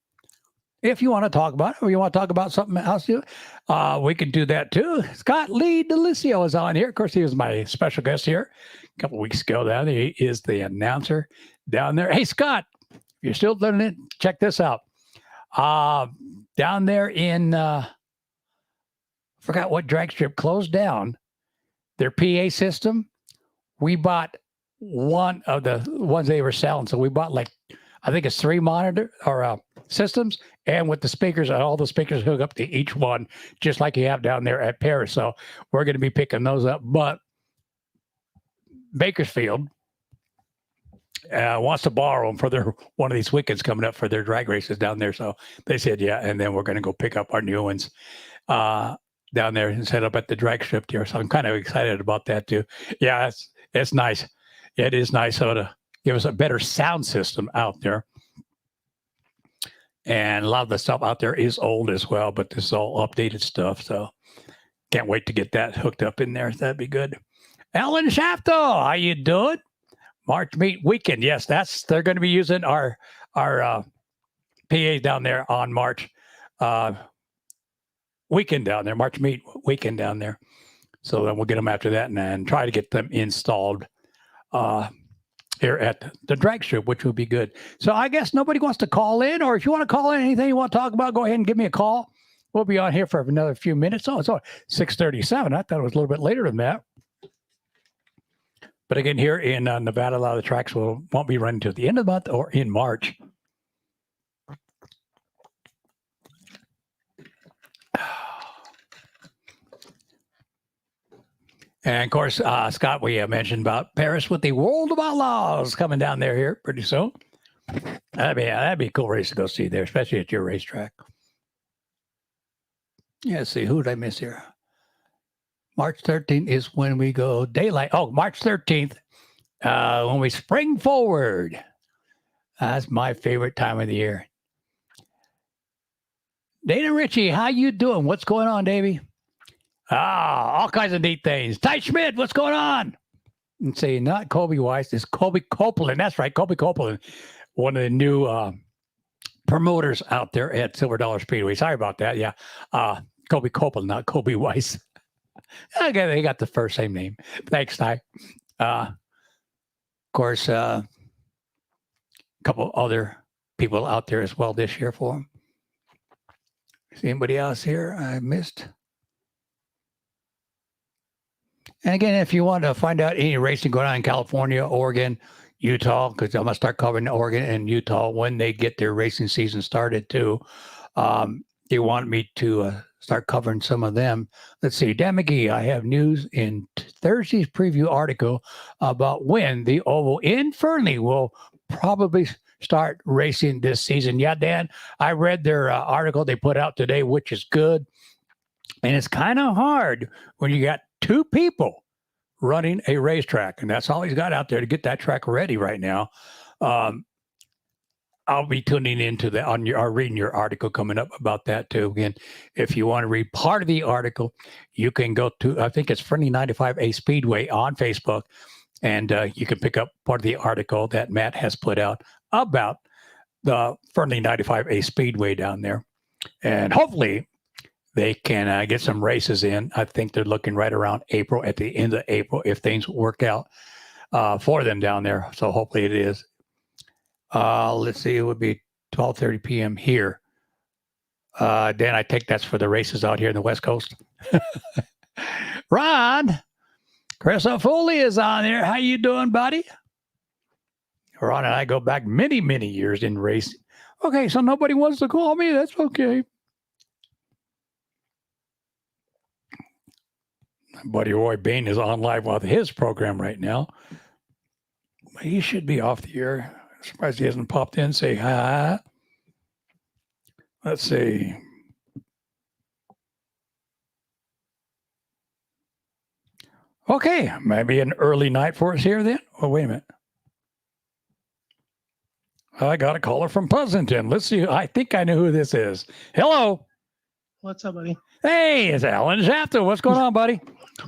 If you want to talk about it or you want to talk about something else, we can do that too. Scott Lee Delicio is on here. Of course, he was my special guest here a couple of weeks ago. He is the announcer down there. Hey, Scott, if you're still doing it, check this out. Down there in, forgot what drag strip closed down, their PA system. We bought one of the ones they were selling. So we bought I think it's 3 monitor or systems, and with the speakers, all the speakers hook up to each one, just like you have down there at Paris. So we're going to be picking those up. But Bakersfield wants to borrow them for one of these weekends coming up for their drag races down there. So they said, yeah, and then we're going to go pick up our new ones down there and set up at the drag strip here. So I'm kind of excited about that too. Yeah, it's nice. It is nice to give us a better sound system out there. And a lot of the stuff out there is old as well, but this is all updated stuff. So can't wait to get that hooked up in there. That'd be good. Ellen Shafto, how you doing? March Meet Weekend. Yes, they're going to be using our PA down there on March weekend down there, March Meet Weekend down there. So then we'll get them after that and try to get them installed here at the drag strip, which would be good. So I guess nobody wants to call in, or if you want to call in anything you want to talk about, go ahead and give me a call. We'll be on here for another few minutes. Oh, it's 6:37. I thought it was a little bit later than that. But again, here in Nevada, a lot of the tracks won't be running till the end of the month or in March. And of course, Scott, we mentioned about Paris with the World of Outlaws coming down there here pretty soon. That'd be a cool race to go see there, especially at your racetrack. Yeah, let's see, who did I miss here? March 13th is when we go daylight. Oh, March 13th, when we spring forward. That's my favorite time of the year. Dana Ritchie, how you doing? What's going on, Davey? All kinds of neat things. Ty Schmidt, what's going on? And say, not Kobe Weiss, it's Kobe Copeland. That's right, Kobe Copeland, one of the new promoters out there at Silver Dollar Speedway. Sorry about that. Yeah, Kobe Copeland, not Kobe Weiss. Okay, they got the same name. Thanks, Ty. Of course, a couple other people out there as well this year for them. Is anybody else here I missed? And again, if you want to find out any racing going on in California, Oregon, Utah, because I'm going to start covering Oregon and Utah when they get their racing season started too. They want me to start covering some of them. Let's see. Dan McGee, I have news in Thursday's preview article about when the Oval in Fernley will probably start racing this season. Yeah, Dan, I read their article they put out today, which is good. And it's kind of hard when you got 2 people running a racetrack, and that's all he's got out there to get that track ready right now. I'll be tuning into that reading your article coming up about that too. Again, if you want to read part of the article, you can go to, I think it's Friendly 95A Speedway on Facebook, and you can pick up part of the article that Matt has put out about the Fernley 95A Speedway down there. And hopefully they can get some races in. I think they're looking right around April, at the end of April, if things work out for them down there. So hopefully it is. Let's see, it would be 12:30 p.m. here. Dan, I think that's for the races out here in the West Coast. Ron, Chris Foley is on there. How you doing, buddy? Ron and I go back many, many years in racing. Okay, so nobody wants to call me. That's okay. My buddy Roy Bain is on live with his program right now. He should be off the air. I'm surprised he hasn't popped in. Say hi. Let's see. Okay, maybe an early night for us here then. Oh, wait a minute. I got a caller from Pleasanton. Let's see. I think I know who this is. Hello. What's up, buddy? Hey, it's Alan Shafter. What's going on, buddy?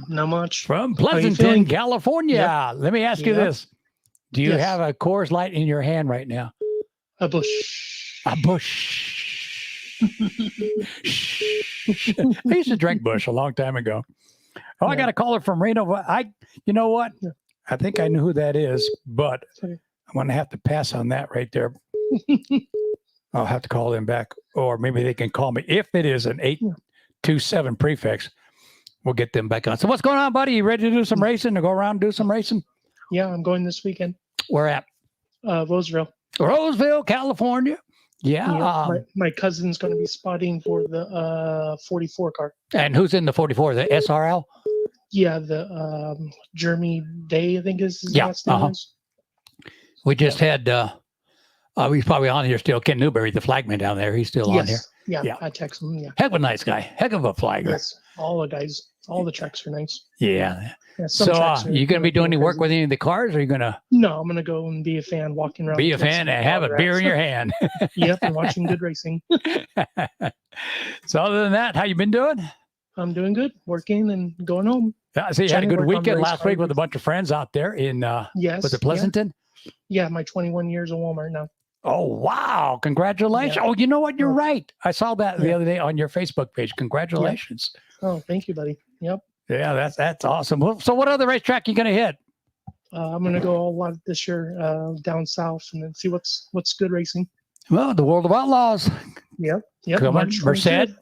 Not much. From Pleasanton, California. Yep. Let me ask you this. Do you Yes. have a Coors Light in your hand right now? A bush. A Bush. I used to drink Bush a long time ago. Oh, I got a caller from Reno. You know what? Yeah. I think I know who that is, but Okay. I'm going to have to pass on that right there. I'll have to call them back, or maybe they can call me. If it is an 827 prefix, we'll get them back on. So what's going on, buddy? You ready to do some racing, to go around and do some racing? Yeah, I'm going this weekend. Where at? Roseville. Roseville, California. Yeah. My cousin's going to be spotting for the 44 car. And who's in the 44? The SRL? Yeah, the Jeremy Day, I think is his last name. Is. We just had, he's probably on here still, Ken Newberry, the flagman down there. He's still on here. Yeah, I text him. Yeah. Heck of a nice guy. Heck of a flagger. Yes, all the guys, all the tracks are nice. Yeah. Some So tracks are you going to be doing any work crazy. with any of the cars, or are you going to No, I'm going to go and be a fan, walking around. be a fan and have a beer in your hand? Yep, and watching good racing. So other than that, how you been doing? I'm doing good, working and going home. Yeah, so you had a Trying to good work on the weekend race last week car with a bunch of friends out there in, Yes. was it Pleasanton? Yeah, my 21 years of Walmart now. Oh, wow. Congratulations. Yeah. Oh, you know what? You're Yeah. right. I saw that the Yeah. other day on your Facebook page. Congratulations. Oh, thank you, buddy. Yep. Yeah, that's awesome. Well, so what other racetrack you going to hit? I'm going to go a lot this year down south and then see what's good racing. Well, the World of Outlaws. Yep. Come on, March Merced. 25th.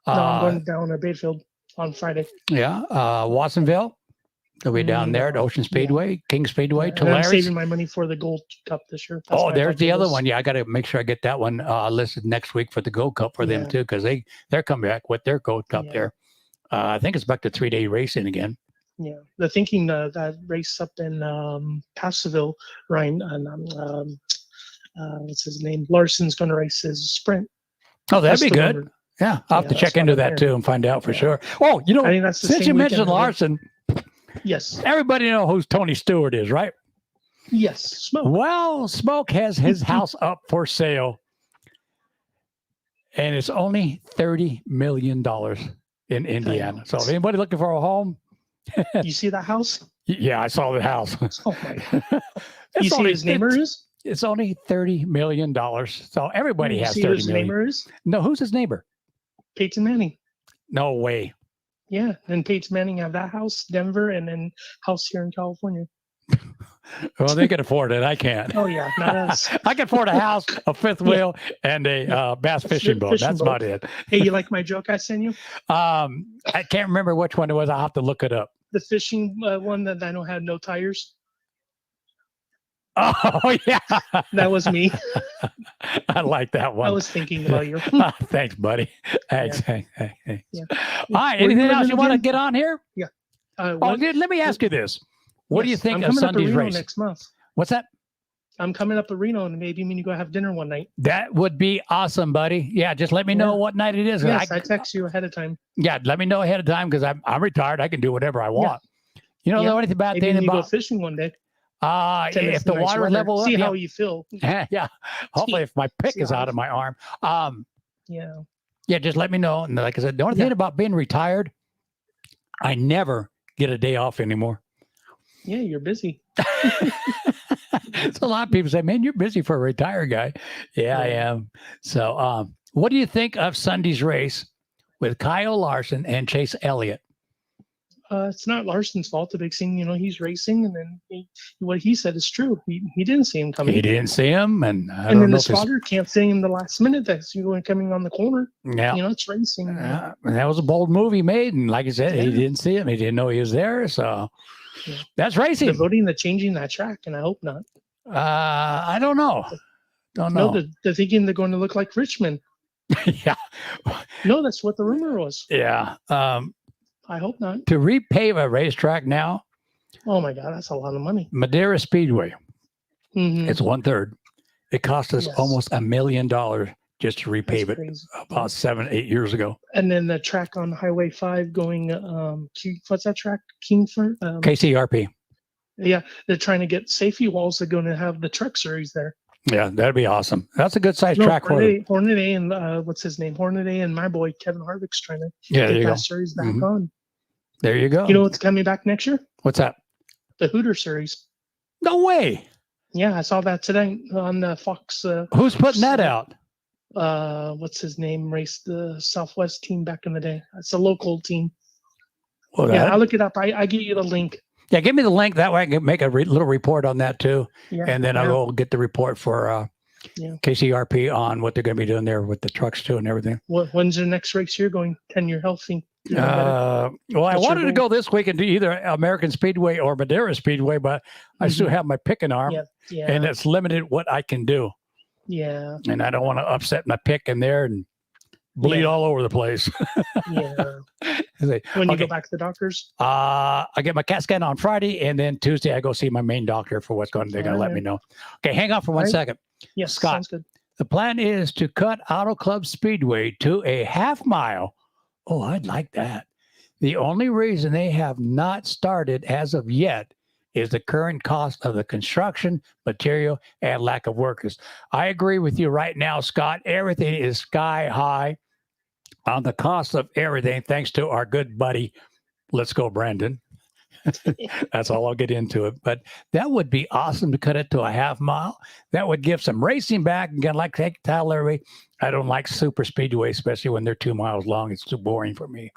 No, I'm Uh, going down to Bayfield on Friday. yeah. Watsonville. They'll be down there at Ocean Speedway, King Speedway, And I'm Tulare. saving my money for the Gold Cup this year. That's Oh, my there's the bucket other list. one. Yeah, I got to make sure I get that one listed next week for the Gold Cup for them Yeah. too, because they're coming back with their Gold Cup Yeah. there. I think it's back to 3-day racing again. Yeah, they're thinking that race up in Passaville, Ryan, and what's his name? Larson's going to race his sprint. Oh, that'd That's be the good. one. Yeah, I'll have Yeah, to check that's what into I'm that hearing. too and find out for Yeah. sure. Oh, you know, I think that's the since same you weekend mentioned that we're- Larson, Yes, everybody know who Tony Stewart is, right? yes, Smoke. Well, Smoke has his house up for sale, and it's only $30 million in Indiana. So if anybody looking for a home, You see that house? yeah, I saw the house. Oh my God. You see only, his neighbor is? It's only $30 million. So everybody You has see who 30 his million. neighbor is? No, who's his neighbor? Peyton Manning. No way. Yeah, and Peyton Manning have that house, Denver, and then house here in California. Well, they can afford it. I can't. Oh yeah, not us. I can afford a house, a fifth wheel, and a bass fishing boat. Fishing That's boat. about it. Hey, you like my joke I sent you? I can't remember which one it was. I'll have to look it up. The fishing one that I know had no tires. Oh, yeah. That was me. I like that I one. was thinking about you. Thanks, buddy. Thanks. Hey. Yeah. All right. Where you Anything else living you want to again? get on here? Oh, What? dude, let me ask you this. What do you Yes, think I'm of coming up to Sunday's Reno race? next month. What's that? I'm coming up to Reno and maybe when you go have dinner one night. That would be awesome, buddy. Yeah, just let me know Yeah. what night it is. Yes, I text you ahead of time. Yeah, let me know ahead of time because I'm retired. I can do whatever I want. You don't Yeah. know anything about Maybe when anything you go about fishing one day. 10 if the nice water weather, level up, see yeah. how you feel. Yeah. Hopefully, if my pick See is how out I of my arm. Yeah. Yeah, just let me know. And like I said, the only thing about being retired, I never get a day off anymore. Yeah, you're busy. So a lot of people say, "Man, you're busy for a retired guy." Yeah, I Yeah. am. So, what do you think of Sunday's race with Kyle Larson and Chase Elliott? It's not Larson's fault. The big thing, he's racing, and then what he said is true. He didn't see him coming. He didn't see him, and I And don't then know the if it's spotter can't see him the last minute. That's you coming on the corner. yeah. It's racing. That was a bold move he made, and like I said, he Yeah. didn't see him. He didn't know he was there. So Yeah. that's They're racing. voting to changing that track, and I hope not. I don't know. Don't No, know. they're thinking they're going to look like Richmond. Yeah, No, that's what the rumor was. yeah. I hope not. To repave a racetrack now, Oh my God, that's a lot of money. Madeira Speedway, Mhm. it's 1/3. It cost us Yes. almost $1 million just to repave That's it crazy. about 7-8 years ago. And then the track on Highway 5 going, what's that track? Kingford? KCRP. Yeah, they're trying to get safety walls. They're going to have the truck series there. Yeah, that'd be awesome. That's a good sized No, track for them. Hornaday and what's his name? Hornaday and my boy Kevin Harvick's trying to Yeah, there get you that go. series back Mhm. on. There you go. You know what's coming back next year? What's that? The Hooter series. No way. Yeah, I saw that today on the Fox. Who's putting that out? What's his name? Raced the Southwest team back in the day. It's a local team. Well, Yeah, I'll look it up. I give you the link. yeah, give me the link. That way I can make a little report on that too. Yeah, And then I will get the report for Yeah. KCRP on what they're going to be doing there with the trucks too and everything. When's the next race you're going? 10-year healthy. Well, I What's wanted your to go this week and do either American Speedway or Madeira Speedway, but I still have my picking arm, Yeah. and it's limited what I can do. Yeah. And I don't want to upset my pick in there and bleed Yeah. all over the place. Yeah. Say, When you okay, go back to the doctors? I get my CAT scan on Friday, and then Tuesday I go see my main doctor for what's going. They're going to let me know. Okay, hang on for 1 second. Yes, Scott. sounds good. The plan is to cut Auto Club Speedway to a half mile. Oh, I'd like that. The only reason they have not started as of yet is the current cost of the construction, material, and lack of workers. I agree with you right now, Scott. Everything is sky high on the cost of everything, thanks to our good buddy. Let's go, Brandon. That's all I'll get into it. But that would be awesome to cut it to a half mile. That would give some racing back. Again, like tell everybody, I don't like super speedway, especially when they're 2 miles long. It's too boring for me.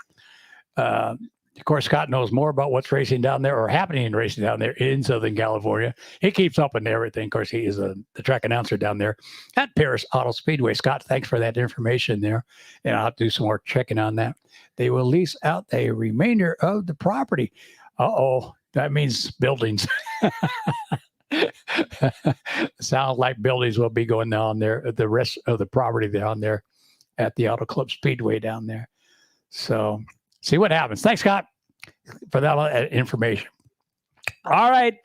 Of course, Scott knows more about what's racing down there or happening in racing down there in Southern California. He keeps up on everything. Of course, he is the track announcer down there at Paris Auto Speedway. Scott, thanks for that information there. And I'll do some more checking on that. They will lease out a remainder of the property. Uh-oh, that means buildings. Sounds like buildings will be going down there, the rest of the property down there at the Auto Club Speedway down there. So see what happens. Thanks, Scott, for that information. All right,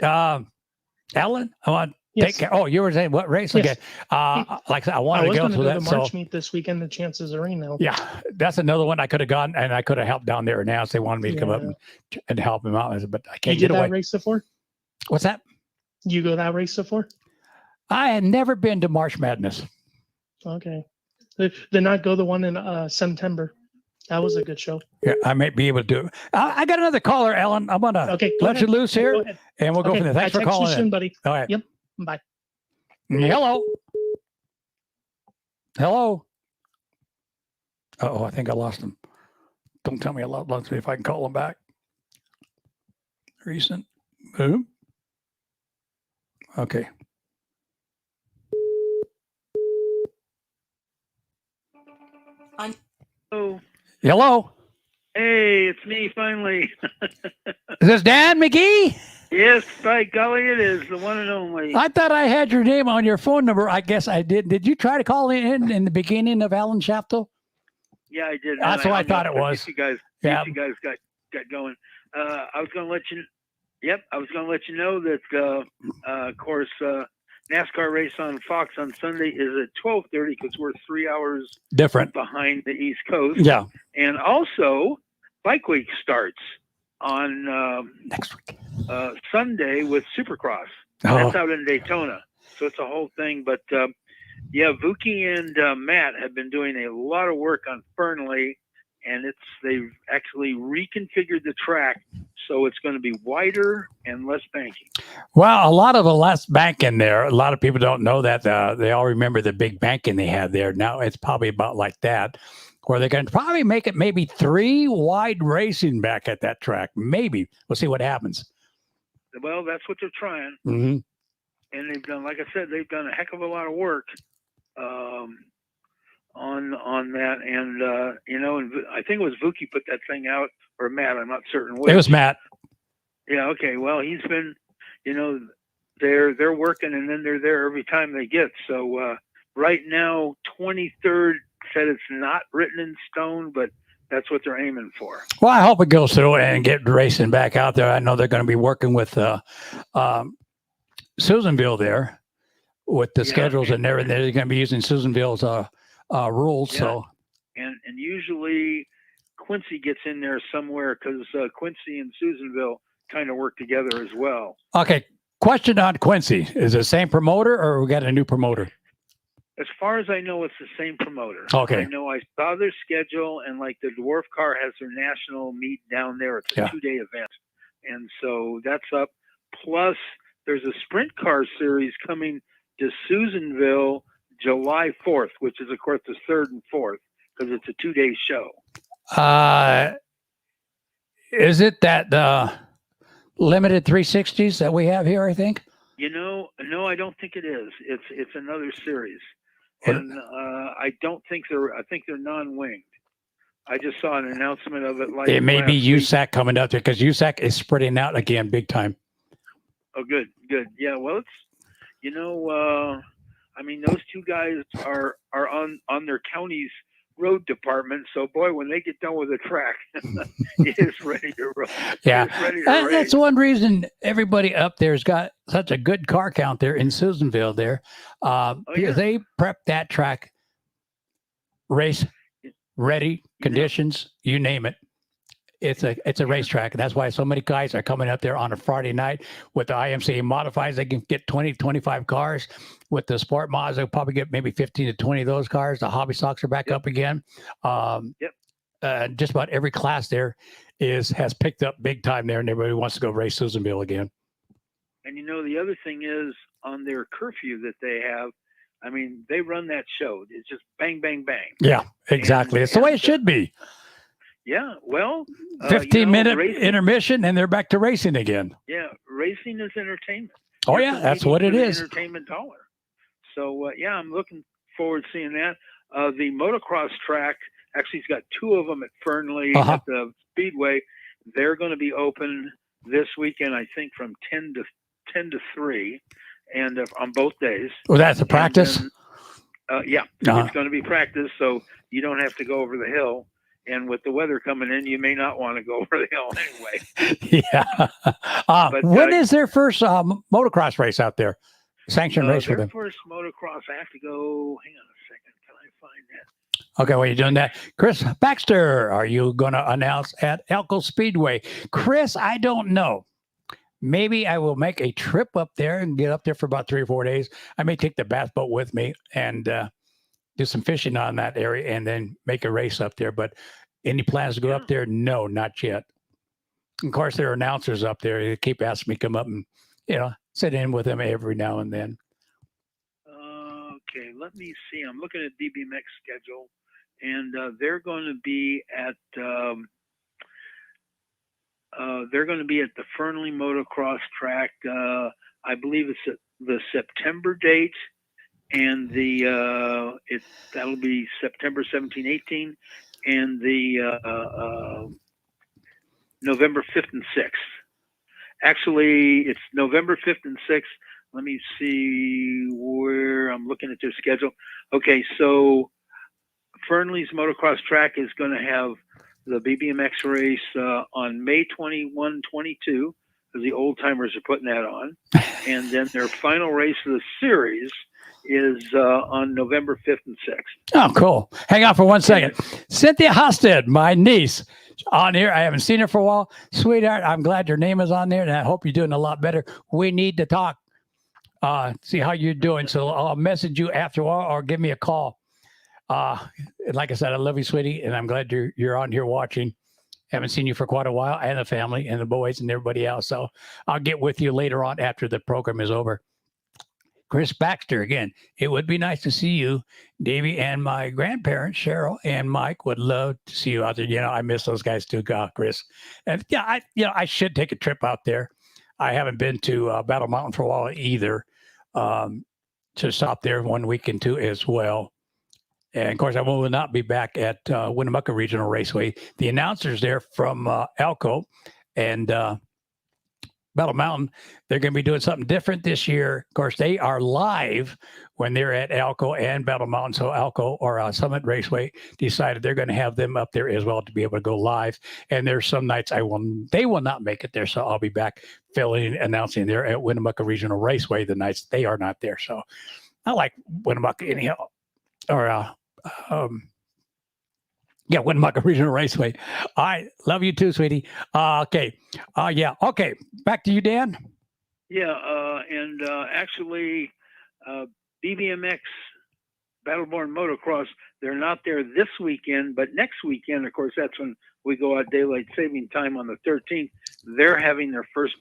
Ellen, I want to take care. Oh, you were saying what race again? Like I wanted to go through that. The March meet this weekend. The chances are in now. Yeah, that's another one I could have gone and I could have helped down there and announced they wanted me to come up and help him out, but I can't get away. That race before? What's that? You go that race before? I had never been to March Madness. Okay, they not go the one in September. That was a good show. Yeah, I might be able to do it. I got another caller, Ellen. I'm going to let you loose here, and we'll go from there. Thanks for calling in, buddy. All right. Yep. Bye. Hello. Hello. Oh, I think I lost him. Don't tell me I lost him if I can call him back. Recent. Boom. Okay. Oh. Hello. Hey, it's me finally. Is this Dan McGee? Yes, by golly, it is the one and only. I thought I had your name on your phone number. I guess I did. Did you try to call in the beginning of Alan Shafto? Yeah, I did. That's what I thought it was. You guys got going. I was going to let you. Yep, I was going to let you know that. Of course, NASCAR race on Fox on Sunday is at 12:30 because we're 3 hours different behind the East Coast. Yeah, and also Bike Week starts on next week Sunday with Supercross. That's out in Daytona, so it's a whole thing. But yeah, Vuki and Matt have been doing a lot of work on Fernley, and they've actually reconfigured the track So it's going to be wider and less banking. Well, a lot of the less banking there. A lot of people don't know that. They all remember the big banking they had there. Now it's probably about like that, or they're going to probably make it maybe 3 wide racing back at that track. Maybe we'll see what happens. Well, that's what they're trying, Mm-hmm. and they've done, like I said, they've done a heck of a lot of work on that. And and I think it was Vuki put that thing out, or Matt. I'm not certain which. It was Matt. Yeah. Okay. Well, he's been, they're working, and then they're there every time they get. So right now, 23rd said it's not written in stone, but that's what they're aiming for. Well, I hope it goes through and get racing back out there. I know they're going to be working with Susanville there with the schedules and everything. They're going to be using Susanville's rules. Yeah. So, and usually Quincy gets in there somewhere, because Quincy and Susanville kind of work together as well. okay. Question on Quincy: is it the same promoter, or we got a new promoter? As far as I know, it's the same promoter. Okay. I know I saw their schedule, and like the Dwarf Car has their national meet down there. It's a 2-day event. And so that's up. Plus, there's a sprint car series coming to Susanville July 4th, which is, of course, the 3rd and 4th, because it's a 2-day show. Is it that limited 360s that we have here, I think? No, I don't think it is. It's another series. And I don't think I think they're non-winged. I just saw an announcement of it. Like it may be USAC coming out there, because USAC is spreading out again big time. Oh, good. Yeah, well, it's, those two guys are on their county's road department. So, boy, when they get done with the track, it is ready to roll. Yeah, race. That's one reason everybody up there's got such a good car count there in Susanville there. Because they prep that track, race ready, conditions, you name it. It's a racetrack, and that's why so many guys are coming up there on a Friday night with the IMCA modifieds. They can get 20, 25 cars. With the sport mods, they'll probably get maybe 15 to 20 of those cars. The hobby stocks are back up again. Just about every class there has picked up big time there, and everybody wants to go race Susanville again. And the other thing is, on their curfew that they have, they run that show. It's just bang, bang, bang. Yeah, exactly. It's the way it should be. Yeah, well, 15-minute intermission, and they're back to racing again. Yeah, racing is entertainment. Oh, yeah, that's what it is. Entertainment dollar. So, I'm looking forward to seeing that. The motocross track, actually, he's got 2 of them at Fernley at the Speedway. They're going to be open this weekend, I think, from 10 to 3, and on both days. Well, that's a practice? It's going to be practice, so you don't have to go over the hill. And with the weather coming in, you may not want to go over the hill anyway. Yeah. When is their first motocross race out there? Sanctioned race for them? First motocross, I have to go. Hang on a second. Can I find that? Okay, well, you're doing that. Chris Baxter, are you going to announce at Elko Speedway? Chris, I don't know. Maybe I will make a trip up there and get up there for about 3 or 4 days. I may take the bass boat with me and do some fishing on that area and then make a race up there. But any plans to go up there? No, not yet. Of course, there are announcers up there. They keep asking me to come up and, sit in with them every now and then. Okay, let me see. I'm looking at DBMX schedule, and they're going to be at the Fernley Motocross track. I believe it's at the September date. And that'll be September 17, 18, and the November 5th and 6th. Actually, it's November 5th and 6th. Let me see where I'm looking at their schedule. Okay, so Fernley's motocross track is going to have the BBMX race on May 21, 22, because the old timers are putting that on. And then their final race of the series is on November 5th and 6th. Oh, cool. Hang on for 1 second. Cynthia Hosted, my niece, on here. I haven't seen her for a while. Sweetheart, I'm glad your name is on there, and I hope you're doing a lot better. We need to talk, see how you're doing. So I'll message you after a while or give me a call. Like I said, I love you, sweetie, and I'm glad you're on here watching. Haven't seen you for quite a while, and the family and the boys and everybody else. So I'll get with you later on after the program is over. Chris Baxter, again, it would be nice to see you. Davey and my grandparents, Cheryl and Mike, would love to see you out there. I miss those guys too, Chris. And yeah, I should take a trip out there. I haven't been to Battle Mountain for a while either. To stop there one weekend too as well. And of course, I will not be back at Winnemucca Regional Raceway. The announcers there from Elko and Battle Mountain, they're going to be doing something different this year. Of course, they are live when they're at Elko and Battle Mountain. So Elko or Summit Raceway decided they're going to have them up there as well to be able to go live. And there's some nights they will not make it there. So I'll be back announcing there at Winnemucca Regional Raceway the nights they are not there. So I like Winnemucca anyhow, or Winnemucca Regional Raceway. All right. Love you too, sweetie. Okay. Yeah. Okay. Back to you, Dan. Yeah. And actually, BBMX, Battleborn Motocross, they're not there this weekend, but next weekend, of course, that's when we go out daylight saving time on the 13th. They're having their first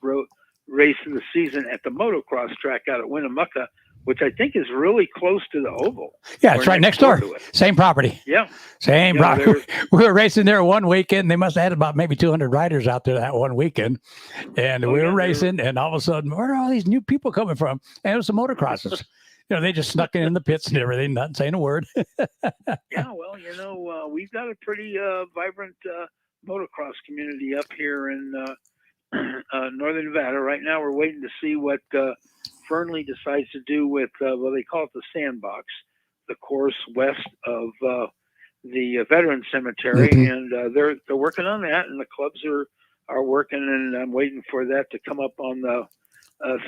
race of the season at the motocross track out at Winnemucca, which I think is really close to the Oval. Yeah, it's right next door. Same property. Yeah. Same property. We were racing there one weekend. They must have had about maybe 200 riders out there that one weekend. And we were racing, and all of a sudden, where are all these new people coming from? And it was the motocrosses. They just snuck in the pits and everything, not saying a word. Yeah, well, we've got a pretty vibrant motocross community up here in Northern Nevada. Right now, we're waiting to see what Fernley decides to do with they call it the Sandbox, the course west of the Veterans Cemetery, and they're working on that, and the clubs are working, and I'm waiting for that to come up on the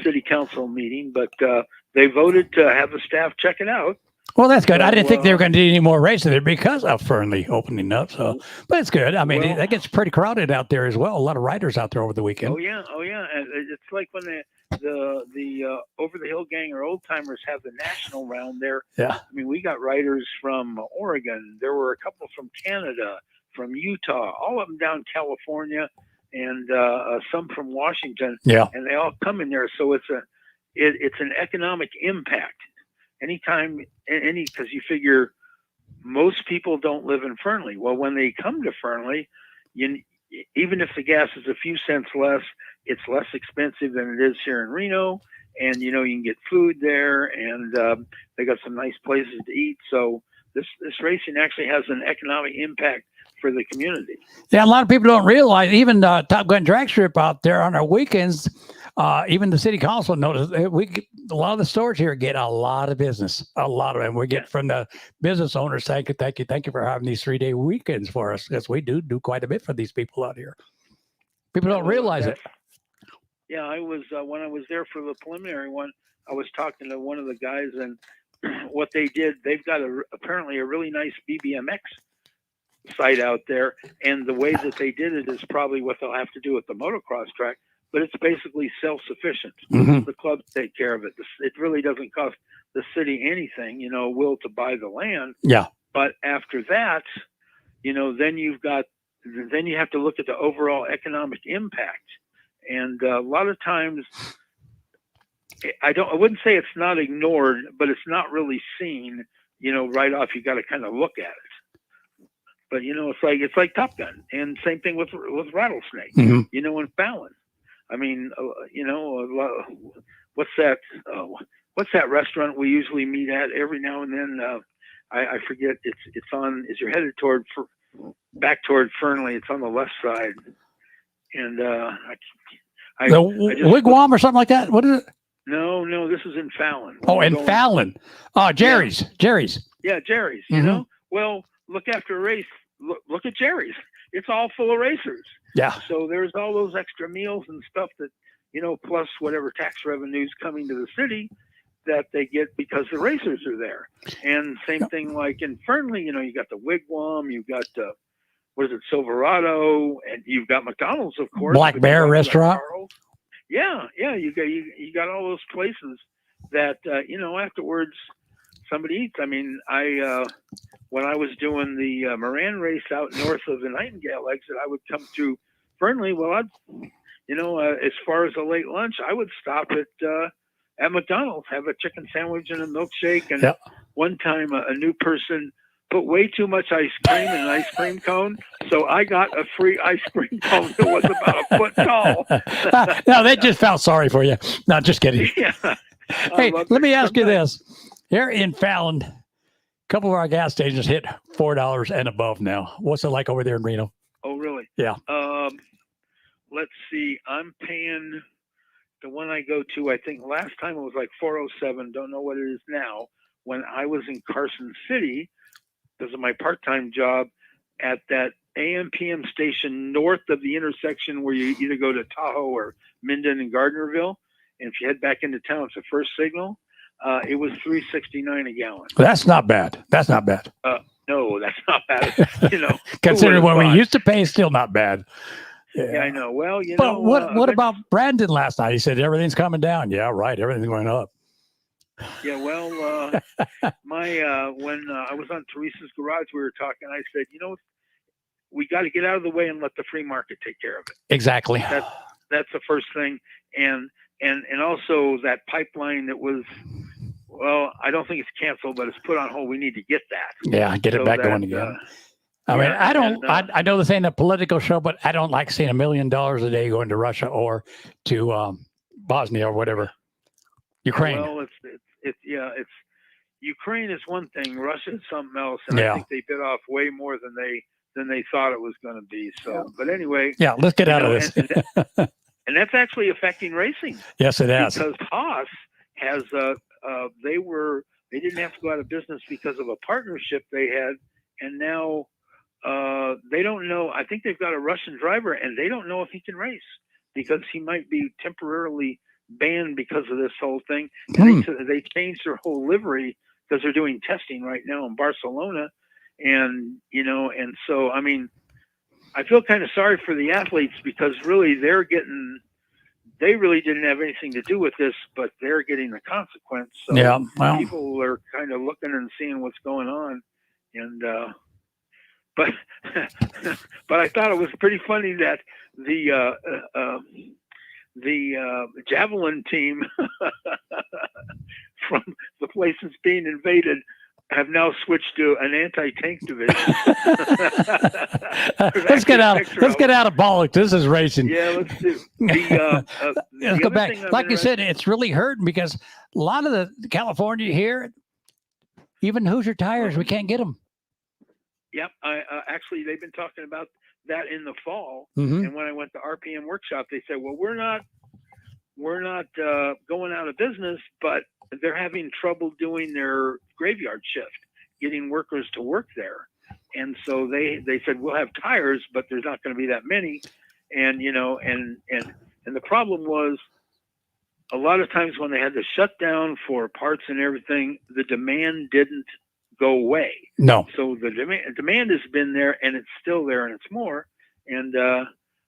city council meeting. But they voted to have the staff check it out. Well, that's good. I didn't think they were going to do any more racing there because of Fernley opening up. So, but it's good. I mean, that gets pretty crowded out there as well. A lot of riders out there over the weekend. Oh yeah. And it's like when the Over the Hill Gang or old timers have the national round there. Yeah. I mean, we got riders from Oregon. There were a couple from Canada, from Utah, all of them down California, and some from Washington. Yeah. And they all come in there. So it's an economic impact. Because you figure most people don't live in Fernley. Well, when they come to Fernley, even if the gas is a few cents less, it's less expensive than it is here in Reno. And, you can get food there, and they got some nice places to eat. So this racing actually has an economic impact for the community. Yeah, a lot of people don't realize, even Top Gun Drag Strip out there on our weekends, even the city council noticed a lot of the stores here get a lot of business, a lot of them. We get from the business owners, thank you for having these 3-day weekends for us, because we do quite a bit for these people out here. People don't realize it. Yeah, I was when I was there for the preliminary one, I was talking to one of the guys, and what they did, they've got apparently a really nice BBMX site out there, and the way that they did it is probably what they'll have to do at the motocross track. But it's basically self-sufficient. Mm-hmm. The clubs take care of it. It really doesn't cost the city anything, will to buy the land. Yeah. But after that, then you have to look at the overall economic impact. And a lot of times, I wouldn't say it's not ignored, but it's not really seen, right off. You got to kind of look at it. But it's like Top Gun, and same thing with Rattlesnake. Mm-hmm. In Fallon. I mean, what's that? What's that restaurant we usually meet at every now and then? I forget. It's on. As you're headed back toward Fernley, it's on the left side. And the Wigwam or something like that. What is it? No, this is in Fallon. Oh, in Fallon. Jerry's. Yeah. Jerry's. Yeah, Jerry's. Mm-hmm. Well, look after a race. Look at Jerry's. It's all full of racers. Yeah. So there's all those extra meals and stuff that, plus whatever tax revenues coming to the city that they get because the racers are there. And same thing like in Fernley, you got the Wigwam, you've got Silverado, and you've got McDonald's, of course. Black Bear Restaurant. Yeah, you got all those places that afterwards somebody eats. I mean, when I was doing the Moran race out north of the Nightingale exit, I would come to Fernley. Well, as far as a late lunch, I would stop at McDonald's, have a chicken sandwich and a milkshake. And Yep. one time, a new person put way too much ice cream in an ice cream cone, so I got a free ice cream cone that was about a foot tall. No, they just felt sorry for you. No, just kidding. Yeah. Hey, let me ask you this. Here in Fallon, a couple of our gas stations hit $4 and above now. What's it like over there in Reno? Oh, really? Yeah. Let's see. I'm paying the one I go to. I think last time it was like 407. Don't know what it is now. When I was in Carson City, because of my part-time job at that AM/PM station north of the intersection where you either go to Tahoe or Minden and Gardnerville, and if you head back into town, it's the first signal. It was $3.69 a gallon. That's not bad. That's not bad. No, that's not bad. Considering what we used to pay, still not bad. Yeah, I know. Well, but what about Brandon last night? He said everything's coming down. Yeah, right. Everything's going up. Yeah, well, when I was on Teresa's garage, we were talking. I said, we got to get out of the way and let the free market take care of it. Exactly. That's the first thing, and also that pipeline that was, well, I don't think it's canceled, but it's put on hold. We need to get that. Yeah, get it back going again. I know this ain't a political show, but I don't like seeing $1 million a day going to Russia or to Bosnia or whatever. Ukraine. Well, it's Ukraine is one thing. Russia is something else, and I think they bit off way more than they thought it was going to be. So, but anyway. Yeah, let's get out of this. And that's actually affecting racing. Yes, it has. Because Haas has they didn't have to go out of business because of a partnership they had, and now they don't know. I think they've got a Russian driver, and they don't know if he can race because he might be temporarily banned because of this whole thing. And they changed their whole livery because they're doing testing right now in Barcelona, and so I mean, I feel kind of sorry for the athletes because really they really didn't have anything to do with this, but they're getting the consequence. So people are kind of looking and seeing what's going on, and but I thought it was pretty funny that the javelin team from the place that's being invaded have now switched to an anti-tank division. Let's get out of politics. This is racing. Yeah, let's do. Let's go back. Like you said, it's really hurting because a lot of the California here, even Hoosier tires, we can't get them. Yep. Actually, they've been talking about that in the fall. Mm-hmm. And when I went to RPM workshop, they said, well, we're not going out of business, but they're having trouble doing their graveyard shift, getting workers to work there. And so they said, we'll have tires, but there's not going to be that many. And, and the problem was a lot of times when they had to shut down for parts and everything, the demand didn't go away. No. So the demand has been there, and it's still there, and it's more. And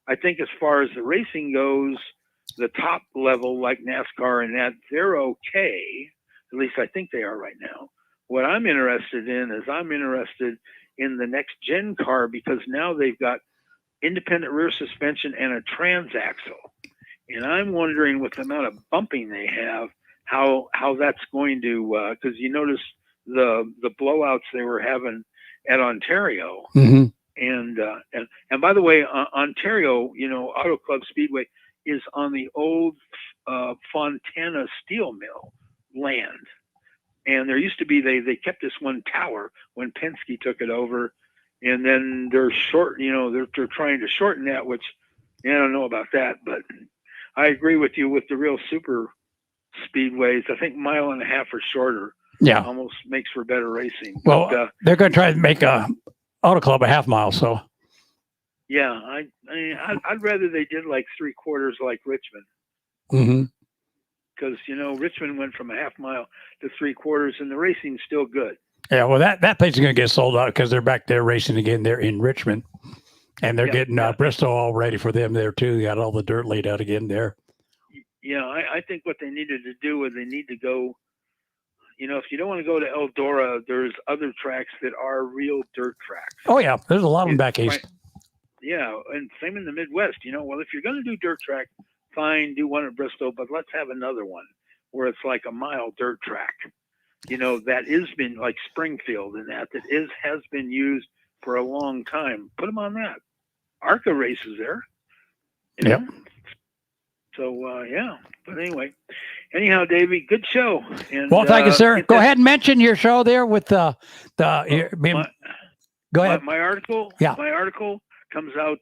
I think as far as the racing goes, the top level like NASCAR and that, they're okay. At least I think they are right now. What I'm interested in is in the next gen car because now they've got independent rear suspension and a transaxle. And I'm wondering with the amount of bumping they have, how that's going to, because you notice the blowouts they were having at Ontario. Mm-hmm. And by the way, Ontario, Auto Club Speedway is on the old Fontana steel mill land. And there used to be, they kept this one tower when Penske took it over. And then they're they're trying to shorten that, which I don't know about that, but I agree with you with the real super speedways. I think 1.5 miles or shorter. Yeah. Almost makes for better racing. Well, but, they're going to try to make a Auto Club a half mile. So. Yeah, I'd rather they did like 3/4 like Richmond. Mm-hmm. Because Richmond went from a half mile to 3/4, and the racing's still good. Yeah, well, that place is going to get sold out because they're back there racing again. They're in Richmond, and they're getting Bristol all ready for them there too. They got all the dirt laid out again there. Yeah, I think what they needed to do is they need to go. if you don't want to go to Eldora, there's other tracks that are real dirt tracks. Oh yeah, there's a lot of them back east. Yeah, and same in the Midwest. Well, if you're going to do dirt track, fine, do one at Bristol, but let's have another one where it's like a mile dirt track. That has been like Springfield and that has been used for a long time. Put them on that. ARCA races there. Yep. So, yeah. But anyhow, Davey, good show. And, well, thank you, sir. Go ahead and mention your show there with go ahead. My article. Yeah. My article comes out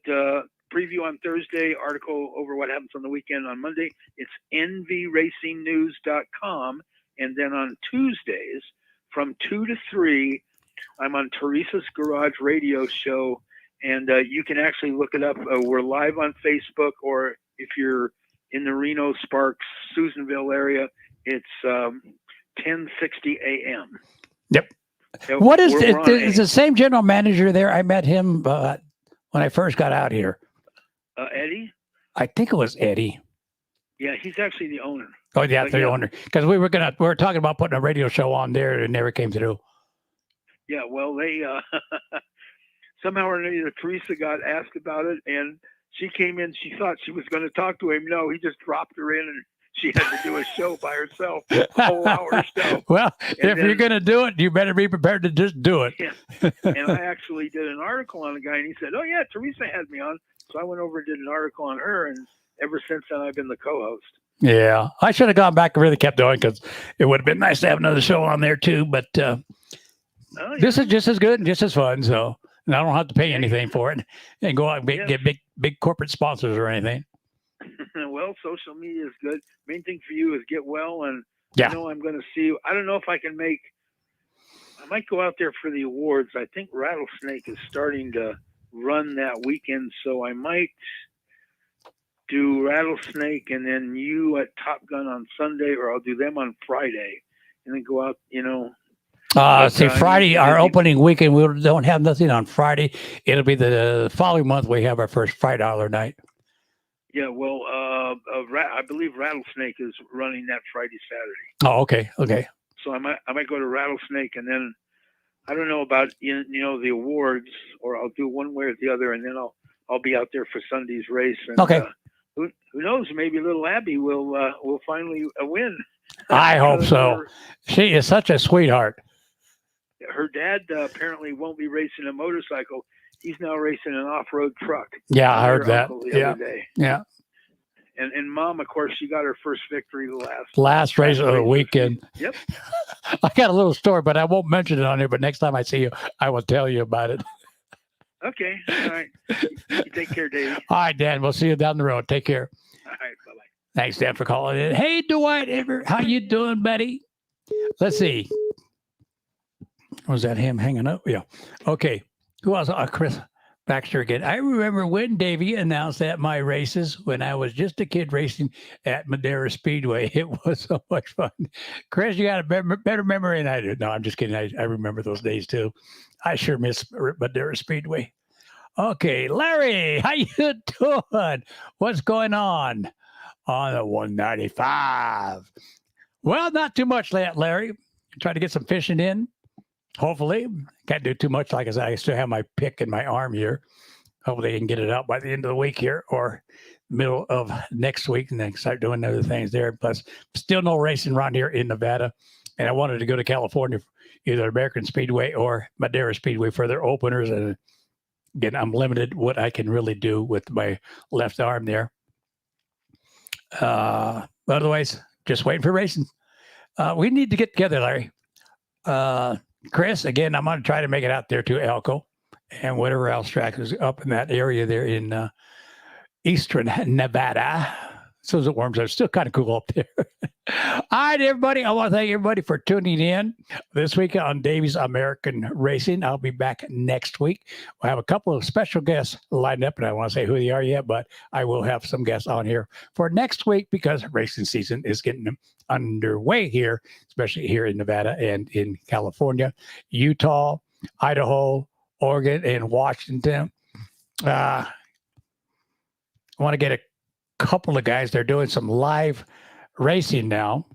preview on Thursday. Article over what happens on the weekend on Monday. It's nvracingnews.com, and then on Tuesdays from 2 to 3, I'm on Teresa's Garage Radio Show, and you can actually look it up. We're live on Facebook, or if you're in the Reno, Sparks, Susanville area, it's 10:60 a.m. Yep. So what is it? Is the same general manager there? I met him when I first got out here. Eddie? I think it was Eddie. Yeah, he's actually the owner. Oh yeah, the owner. Because we were talking about putting a radio show on there, and it never came through. Yeah, well, they somehow or another, Teresa got asked about it, and she came in. She thought she was going to talk to him. No, he just dropped her in, and she had to do a show by herself, a whole hour show. Well, if you're going to do it, you better be prepared to just do it. Yeah. And I actually did an article on a guy, and he said, "Oh yeah, Teresa had me on." So I went over and did an article on her, and ever since then, I've been the co-host. Yeah, I should have gone back and really kept going, because it would have been nice to have another show on there too. But this is just as good and just as fun. So, and I don't have to pay anything for it, and go out and get big corporate sponsors or anything. Well, social media is good. Main thing for you is get well, and yeah. I'm going to see you. I don't know if I might go out there for the awards. I think Rattlesnake is starting to run that weekend, so I might do Rattlesnake and then you at Top Gun on Sunday, or I'll do them on Friday and then go out, see, Friday, our opening weekend, we don't have nothing on Friday. It'll be the following month we have our first $5 night. Yeah, well, I believe Rattlesnake is running that Friday, Saturday. Oh, okay. So I might go to Rattlesnake, and then I don't know about the awards, or I'll do one way or the other, and then I'll be out there for Sunday's race. And, okay. Who knows? Maybe little Abby will finally win. I hope so. She is such a sweetheart. Her dad apparently won't be racing a motorcycle. He's now racing an off-road truck. Yeah, I heard that. Other day. Yeah. And Mom, of course, she got her first victory the last race of the weekend. Yep. I got a little story, but I won't mention it on here. But next time I see you, I will tell you about it. Okay. All right. You take care, Davey. All right, Dan. We'll see you down the road. Take care. All right. Bye-bye. Thanks, Dan, for calling in. Hey, Dwight Everett. How you doing, buddy? Let's see. Was that him hanging up? Yeah. Okay. Who else? Chris Baxter again. I remember when Davey announced at my races when I was just a kid racing at Madera Speedway. It was so much fun. Chris, you got a better memory than I do. No, I'm just kidding. I remember those days too. I sure miss Madera Speedway. Okay, Larry, how you doing? What's going on the 195? Well, not too much, Larry. Trying to get some fishing in. Hopefully, can't do too much. Like I said, I still have my pick in my arm here. Hopefully, I can get it out by the end of the week here or middle of next week, and then start doing other things there. Plus, still no racing around here in Nevada, and I wanted to go to California, either American Speedway or Madera Speedway for their openers. And again, I'm limited what I can really do with my left arm there. Otherwise, just waiting for racing. We need to get together, Larry. Chris, again, I'm going to try to make it out there to Elko and whatever else track is up in that area there in eastern Nevada. So the worms are still kind of cool up there. All right, everybody. I want to thank everybody for tuning in this week on Davey's American Racing. I'll be back next week. We'll have a couple of special guests lined up, and I don't want to say who they are yet, but I will have some guests on here for next week because racing season is getting underway here, especially here in Nevada and in California, Utah, Idaho, Oregon, and Washington. I want to get a couple of guys. They're doing some live racing now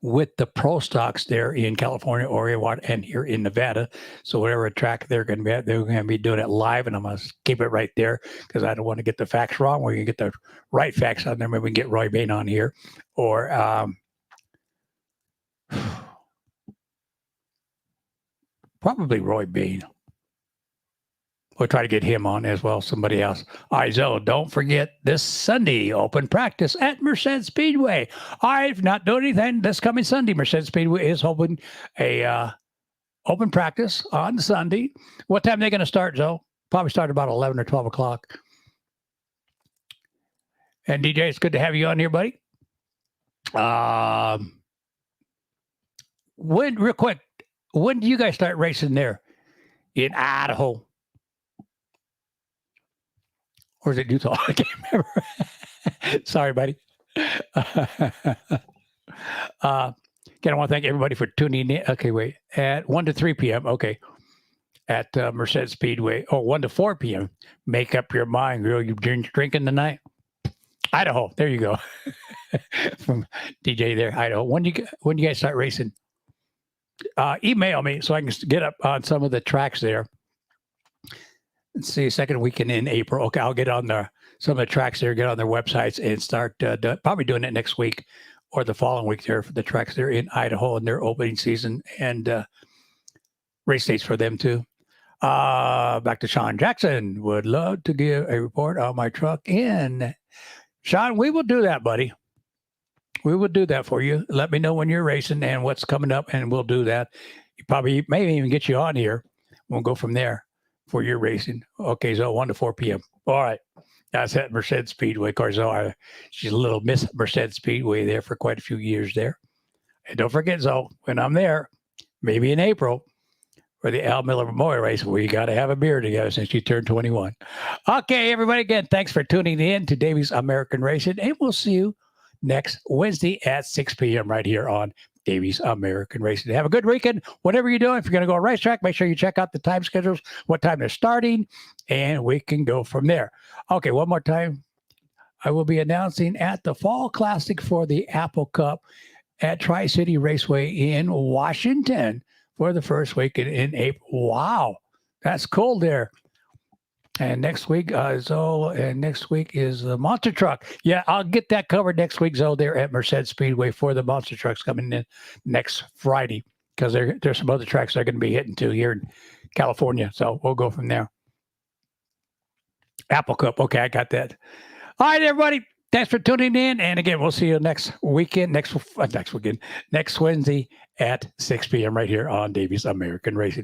with the pro stocks there in California, Oregon, and here in Nevada. So whatever track they're going to be at, they're going to be doing it live, and I'm going to keep it right there because I don't want to get the facts wrong. We're going to get the right facts on there. Maybe we can get Roy Bain on here, or probably Roy Bain. We'll try to get him on as well, somebody else. All right, so don't forget this Sunday, open practice at Merced Speedway. I've not done anything this coming Sunday. Merced Speedway is hoping a open practice on Sunday. What time are they going to start, Zoe? Probably start about 11 or 12 o'clock. And DJ, it's good to have you on here, buddy. Real quick, when do you guys start racing there in Idaho? Or is it Utah? I can't remember. Sorry, buddy. Again, I want to thank everybody for tuning in. Okay, wait. At 1 to 3 p.m. Okay. At Merced Speedway. Oh, 1 to 4 p.m. Make up your mind, girl. You drinking tonight? Idaho. There you go. From DJ there, Idaho. When do you guys start racing? Email me so I can get up on some of the tracks there. Let's see, second weekend in April. Okay, I'll get on some of the tracks there, get on their websites, and start probably doing it next week or the following week there for the tracks there in Idaho and their opening season and race dates for them too. Back to Sean Jackson. Would love to give a report on my truck in. Sean, we will do that, buddy. We will do that for you. Let me know when you're racing and what's coming up, and we'll do that. Probably maybe even get you on here. We'll go from there for your racing. Okay, so 1 to 4 p.m. All right. That's at Merced Speedway. Of course, she's a little Miss Merced Speedway there for quite a few years there. And don't forget, Zoe, when I'm there, maybe in April, for the Al Miller Memorial Race, we got to have a beer together since you turned 21. Okay, everybody, again, thanks for tuning in to Davey's American Racing, and we'll see you next Wednesday at 6 p.m. right here on Davey's American Racing. Have a good weekend. Whatever you're doing, if you're going to go a racetrack, make sure you check out the time schedules, what time they're starting, and we can go from there. Okay, one more time. I will be announcing at the Fall Classic for the Apple Cup at Tri-City Raceway in Washington for the first weekend in April. Wow, that's cool there. And next week, next week is the monster truck. Yeah, I'll get that covered next week, Zoe, there at Merced Speedway for the monster trucks coming in next Friday because there's some other tracks they're going to be hitting to here in California. So we'll go from there. Apple Cup. Okay, I got that. All right, everybody. Thanks for tuning in. And again, we'll see you next Wednesday at 6 p.m. right here on Davey's American Racing.